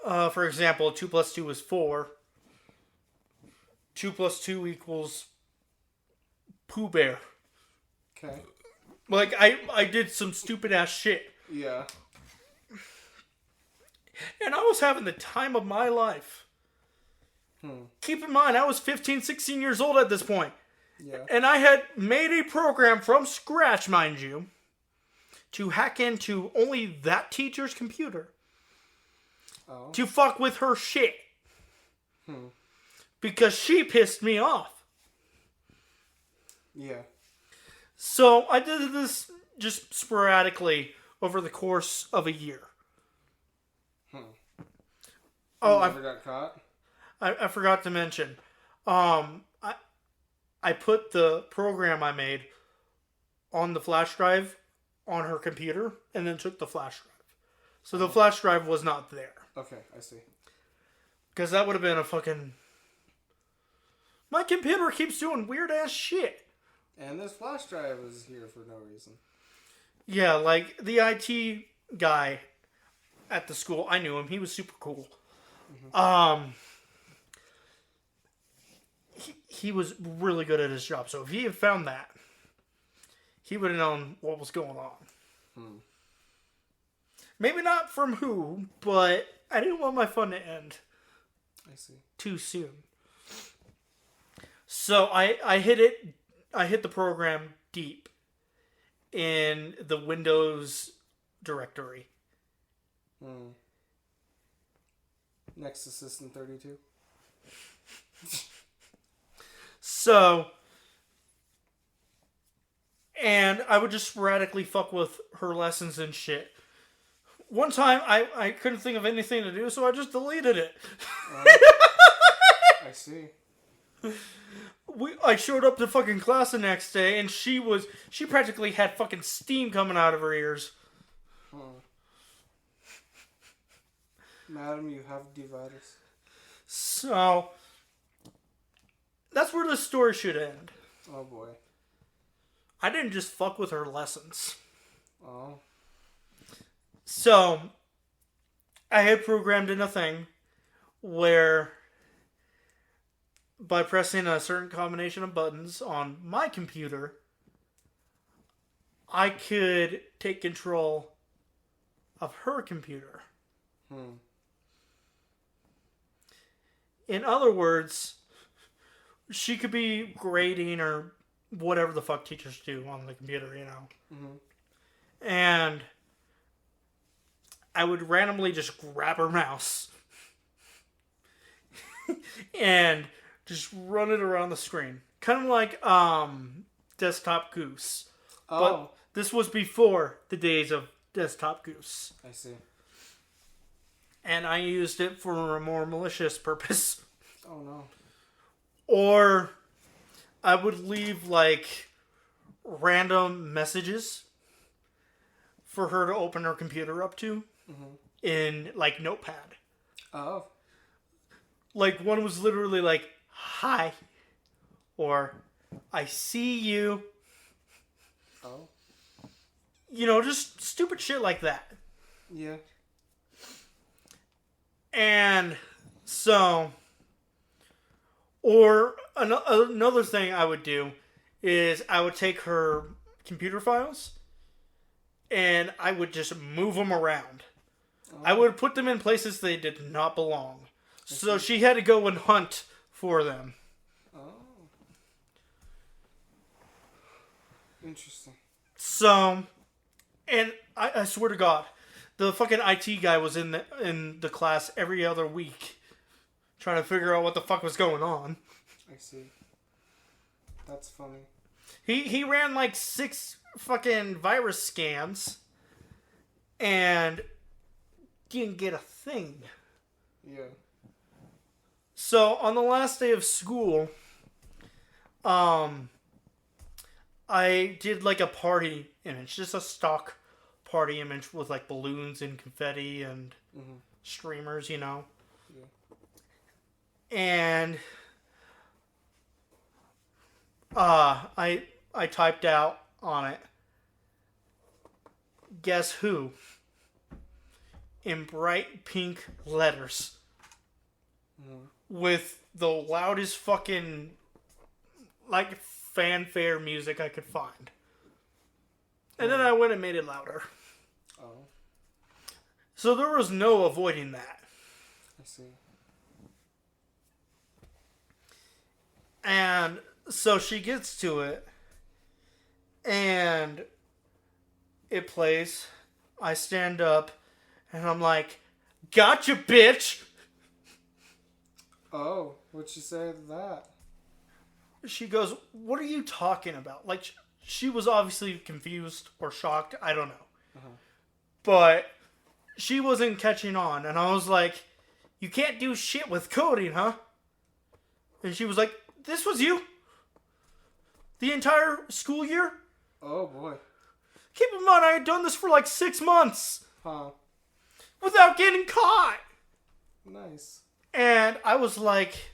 Speaker 2: for example, 2 plus 2 is 4. 2 plus 2 equals Pooh Bear.
Speaker 1: Okay.
Speaker 2: Like, I did some stupid ass shit.
Speaker 1: Yeah.
Speaker 2: And I was having the time of my life. Keep in mind, I was 15, 16 years old at this point.
Speaker 1: Yeah.
Speaker 2: And I had made a program from scratch, mind you, to hack into only that teacher's computer.
Speaker 1: Oh.
Speaker 2: To fuck with her shit. Because she pissed me off.
Speaker 1: Yeah.
Speaker 2: So I did this just sporadically over the course of a year. Oh,
Speaker 1: I never got caught?
Speaker 2: I forgot to mention. I put the program I made on the flash drive on her computer and then took the flash drive. So the flash drive was not there.
Speaker 1: Okay, I see.
Speaker 2: Because that would have been a fucking My computer keeps doing weird ass shit.
Speaker 1: And this flash drive is here for no reason.
Speaker 2: Yeah, like the IT guy at the school, I knew him. He was super cool. Mm-hmm. He was really good at his job. So if he had found that, he would have known what was going on. Maybe not from who, but I didn't want my fun to end.
Speaker 1: I see. Too
Speaker 2: soon. So I hit the program deep in the Windows directory.
Speaker 1: Next to System 32.
Speaker 2: So, and I would just sporadically fuck with her lessons and shit. One time, I couldn't think of anything to do, so I just deleted it.
Speaker 1: I see.
Speaker 2: I showed up to fucking class the next day, and she practically had fucking steam coming out of her ears.
Speaker 1: Madam, you have the virus.
Speaker 2: So, that's where the story should end.
Speaker 1: Oh boy.
Speaker 2: I didn't just fuck with her lessons.
Speaker 1: Oh.
Speaker 2: So, I had programmed in a thing where by pressing a certain combination of buttons on my computer, I could take control of her computer. In other words, she could be grading or whatever the fuck teachers do on the computer, you know. Mm-hmm. And I would randomly just grab her mouse and just run it around the screen. Kind of like Desktop Goose. Oh. But this was before the days of Desktop Goose.
Speaker 1: I see.
Speaker 2: And I used it for a more malicious purpose.
Speaker 1: Oh no.
Speaker 2: Or I would leave like random messages for her to open her computer up to in like Notepad.
Speaker 1: Oh.
Speaker 2: Like one was literally like, "Hi," or "I see you."
Speaker 1: Oh.
Speaker 2: You know, just stupid shit like that.
Speaker 1: Yeah.
Speaker 2: And so, or another thing I would do is I would take her computer files and I would just move them around. Oh. I would put them in places they did not belong. So she had to go and hunt for them.
Speaker 1: Oh. Interesting.
Speaker 2: So, and I swear to God, the fucking IT guy was in the class every other week trying to figure out what the fuck was going on.
Speaker 1: I see. That's funny.
Speaker 2: He ran like 6 fucking virus scans and didn't get a thing.
Speaker 1: Yeah.
Speaker 2: So on the last day of school, I did like a party image, just a stock party image with like balloons and confetti and streamers, you know. Yeah. And I typed out on it, "Guess who?" in bright pink letters. With the loudest fucking like fanfare music I could find. And then I went and made it louder.
Speaker 1: Oh.
Speaker 2: So there was no avoiding that.
Speaker 1: I see.
Speaker 2: And so she gets to it. And it plays. I stand up. And I'm like, "Gotcha, bitch!"
Speaker 1: Oh, what'd she say to that?
Speaker 2: She goes, "What are you talking about?" Like, she was obviously confused or shocked. I don't know. But she wasn't catching on. And I was like, "You can't do shit with coding, huh?" And she was like, "This was you? The entire school year?"
Speaker 1: Oh, boy.
Speaker 2: Keep in mind, I had done this for like 6 months.
Speaker 1: Huh.
Speaker 2: Without getting caught.
Speaker 1: Nice.
Speaker 2: And I was like,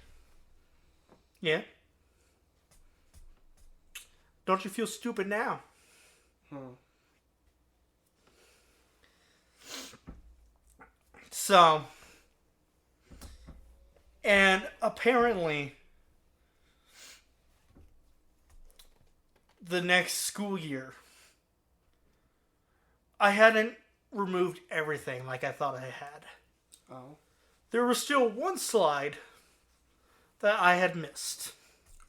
Speaker 2: "Yeah." Don't you feel stupid now? So, and apparently, the next school year, I hadn't removed everything like I thought I had.
Speaker 1: Oh.
Speaker 2: There was still one slide that I had missed.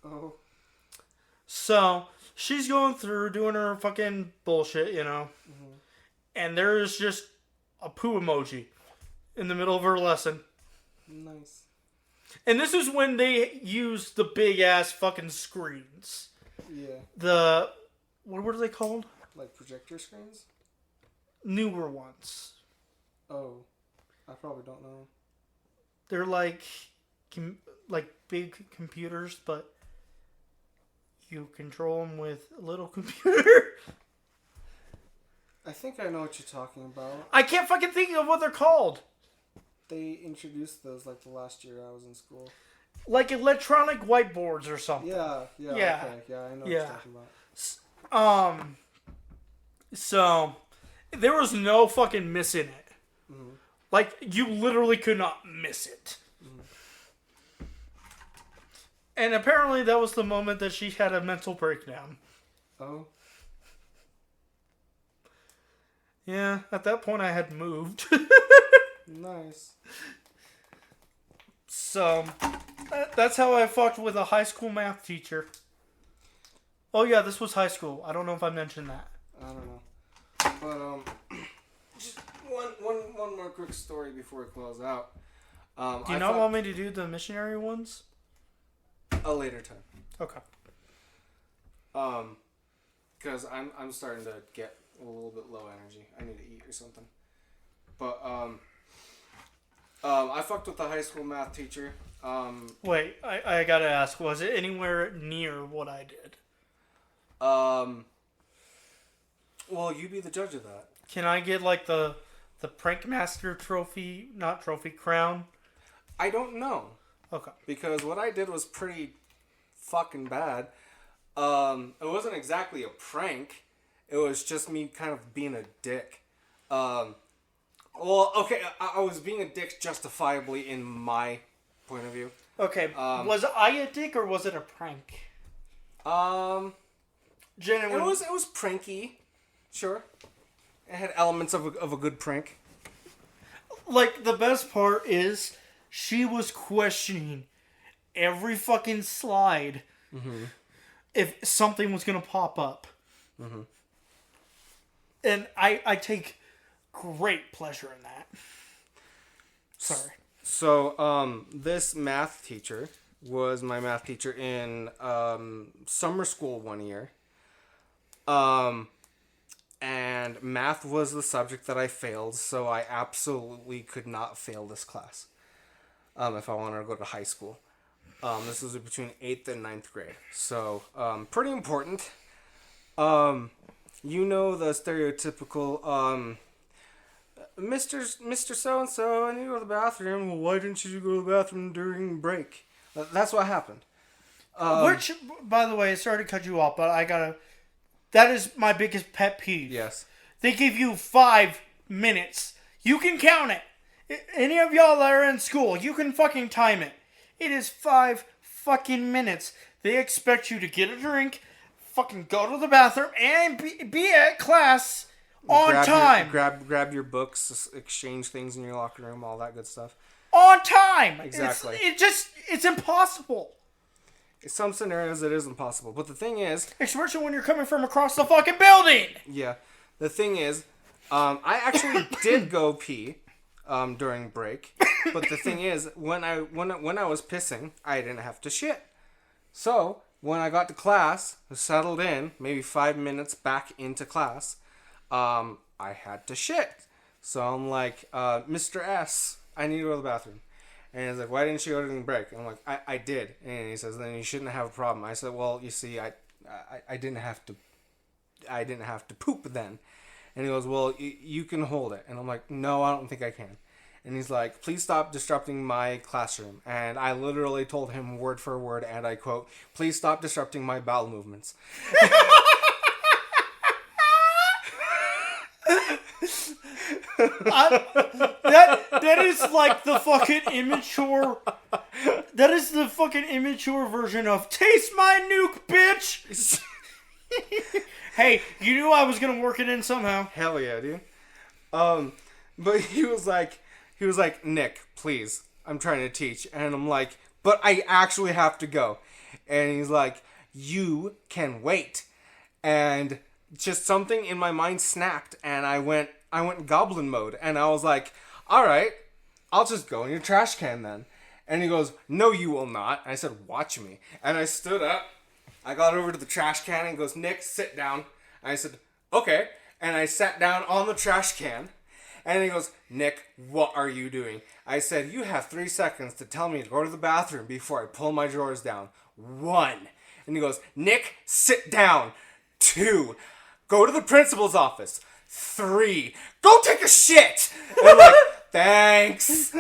Speaker 1: Oh.
Speaker 2: So, she's going through doing her fucking bullshit, and there's just a poo emoji in the middle of her lesson.
Speaker 1: Nice.
Speaker 2: And this is when they used the big ass fucking screens.
Speaker 1: Yeah.
Speaker 2: What were they called?
Speaker 1: Like projector screens?
Speaker 2: Newer ones.
Speaker 1: Oh. I probably don't know.
Speaker 2: They're like big computers, but you control them with a little computer.
Speaker 1: I think I know what you're talking about.
Speaker 2: I can't fucking think of what they're called.
Speaker 1: They introduced those like the last year I was in school.
Speaker 2: Like electronic whiteboards or something.
Speaker 1: Yeah.
Speaker 2: Yeah.
Speaker 1: Okay. Yeah, I know what you're talking about.
Speaker 2: So there was no fucking missing it.
Speaker 1: Mm-hmm.
Speaker 2: Like, you literally could not miss it. Mm-hmm. And apparently that was the moment that she had a mental breakdown.
Speaker 1: Oh.
Speaker 2: Yeah, at that point I had moved.
Speaker 1: Nice.
Speaker 2: So, that's how I fucked with a high school math teacher. Oh yeah, this was high school. I don't know if I mentioned that.
Speaker 1: I don't know. But, just one more quick story before we close out.
Speaker 2: Do you not want me to do the missionary ones?
Speaker 1: A later time.
Speaker 2: Okay.
Speaker 1: Because I'm starting to get a little bit low energy. I need to eat or something. But, I fucked with the high school math teacher.
Speaker 2: Wait, I gotta ask, was it anywhere near what I did?
Speaker 1: Well, you be the judge of that.
Speaker 2: Can I get, like, the Prank Master crown?
Speaker 1: I don't know.
Speaker 2: Okay.
Speaker 1: Because what I did was pretty fucking bad. It wasn't exactly a prank. It was just me kind of being a dick. Well, okay, I was being a dick justifiably in my point of view.
Speaker 2: Okay, was I a dick or was it a prank? Genuine.
Speaker 1: It was pranky. Sure. It had elements of a good prank.
Speaker 2: Like, the best part is she was questioning every fucking slide if something was going to pop up. Mm-hmm. And I take great pleasure in that. Sorry.
Speaker 1: So, this math teacher was my math teacher in summer school one year. And math was the subject that I failed, so I absolutely could not fail this class if I wanted to go to high school. This was between 8th and 9th grade. So, pretty important. You know the stereotypical, Mr. So-and-so, I need to go to the bathroom. Well, why didn't you go to the bathroom during break? That's what happened.
Speaker 2: Which, by the way, sorry to cut you off, but that is my biggest pet peeve.
Speaker 1: Yes.
Speaker 2: They give you 5 minutes. You can count it. Any of y'all that are in school, you can fucking time it. It is 5 fucking minutes. They expect you to get a drink, fucking go to the bathroom, and be at class on time.
Speaker 1: Grab your books, exchange things in your locker room, all that good stuff.
Speaker 2: On time.
Speaker 1: Exactly.
Speaker 2: It's impossible.
Speaker 1: In some scenarios, it is impossible. But the thing is...
Speaker 2: Especially when you're coming from across the fucking building.
Speaker 1: Yeah. The thing is, I actually did go pee during break. But the thing is, when I was pissing, I didn't have to shit. So, when I got to class, settled in, maybe 5 minutes back into class, I had to shit. So I'm like, Mr. S, I need to go to the bathroom. And he's like, why didn't you go during break? And I'm like, I did. And he says, then you shouldn't have a problem. I said, well, you see, I didn't have to poop then. And he goes, well, you can hold it. And I'm like, no, I don't think I can. And he's like, please stop disrupting my classroom. And I literally told him word for word, and I quote, please stop disrupting my bowel movements.
Speaker 2: That is like the fucking immature. That is the fucking immature version of "Taste my nuke, bitch." Hey, you knew I was gonna work it in somehow.
Speaker 1: Hell yeah, dude. But he was like, Nick, please, I'm trying to teach, and I'm like, but I actually have to go, and he's like, you can wait, and just something in my mind snapped, and I went goblin mode, and I was like, all right, I'll just go in your trash can then. And he goes, no, you will not. And I said, watch me. And I stood up, I got over to the trash can, and he goes, Nick, sit down. And I said, okay. And I sat down on the trash can, and he goes, Nick, what are you doing? I said, you have 3 seconds to tell me to go to the bathroom before I pull my drawers down. 1. And he goes, Nick, sit down. 2, go to the principal's office. 3, go take a shit. And I'm like, thanks.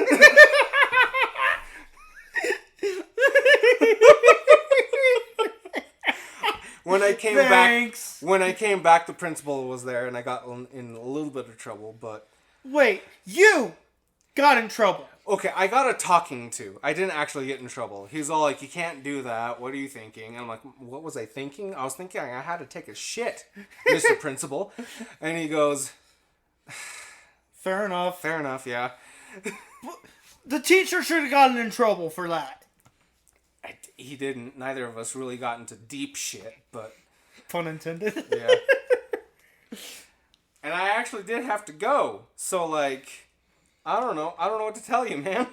Speaker 1: When I came back, the principal was there, and I got in a little bit of trouble. But
Speaker 2: wait, you got in trouble?
Speaker 1: Okay, I got a talking to. I didn't actually get in trouble. He's all like, "You can't do that. What are you thinking?" And I'm like, "What was I thinking? I was thinking I had to take a shit, Mr. Principal." And he goes,
Speaker 2: "Fair enough.
Speaker 1: Fair enough. Yeah."
Speaker 2: The teacher should have gotten in trouble for that.
Speaker 1: He didn't. Neither of us really got into deep shit, but...
Speaker 2: Pun intended.
Speaker 1: Yeah. And I actually did have to go. So, like, I don't know what to tell you, man.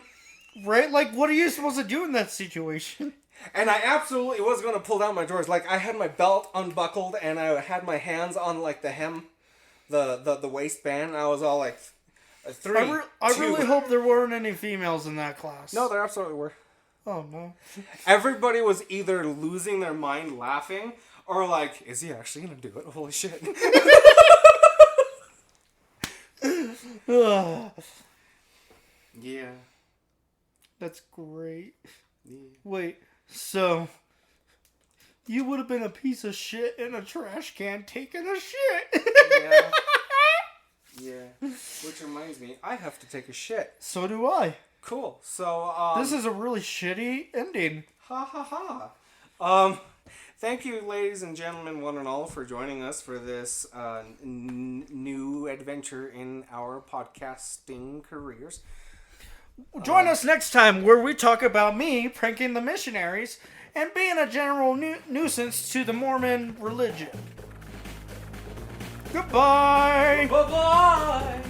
Speaker 2: Right? Like, what are you supposed to do in that situation?
Speaker 1: And I absolutely was going to pull down my drawers. Like, I had my belt unbuckled, and I had my hands on, like, the hem, the waistband, and I was all like... 3,
Speaker 2: I really hope there weren't any females in that class.
Speaker 1: No, there absolutely were.
Speaker 2: Oh, no.
Speaker 1: Everybody was either losing their mind laughing or like, is he actually going to do it? Holy shit. Yeah.
Speaker 2: That's great.
Speaker 1: Yeah.
Speaker 2: Wait, so you would have been a piece of shit in a trash can taking a shit.
Speaker 1: Yeah. Yeah. Which reminds me, I have to take a shit.
Speaker 2: So do I.
Speaker 1: Cool. So,
Speaker 2: this is a really shitty ending.
Speaker 1: Ha ha ha. Thank you, ladies and gentlemen, one and all, for joining us for this new adventure in our podcasting careers.
Speaker 2: Join us next time where we talk about me pranking the missionaries and being a general nuisance to the Mormon religion. Goodbye!
Speaker 1: Bye-bye!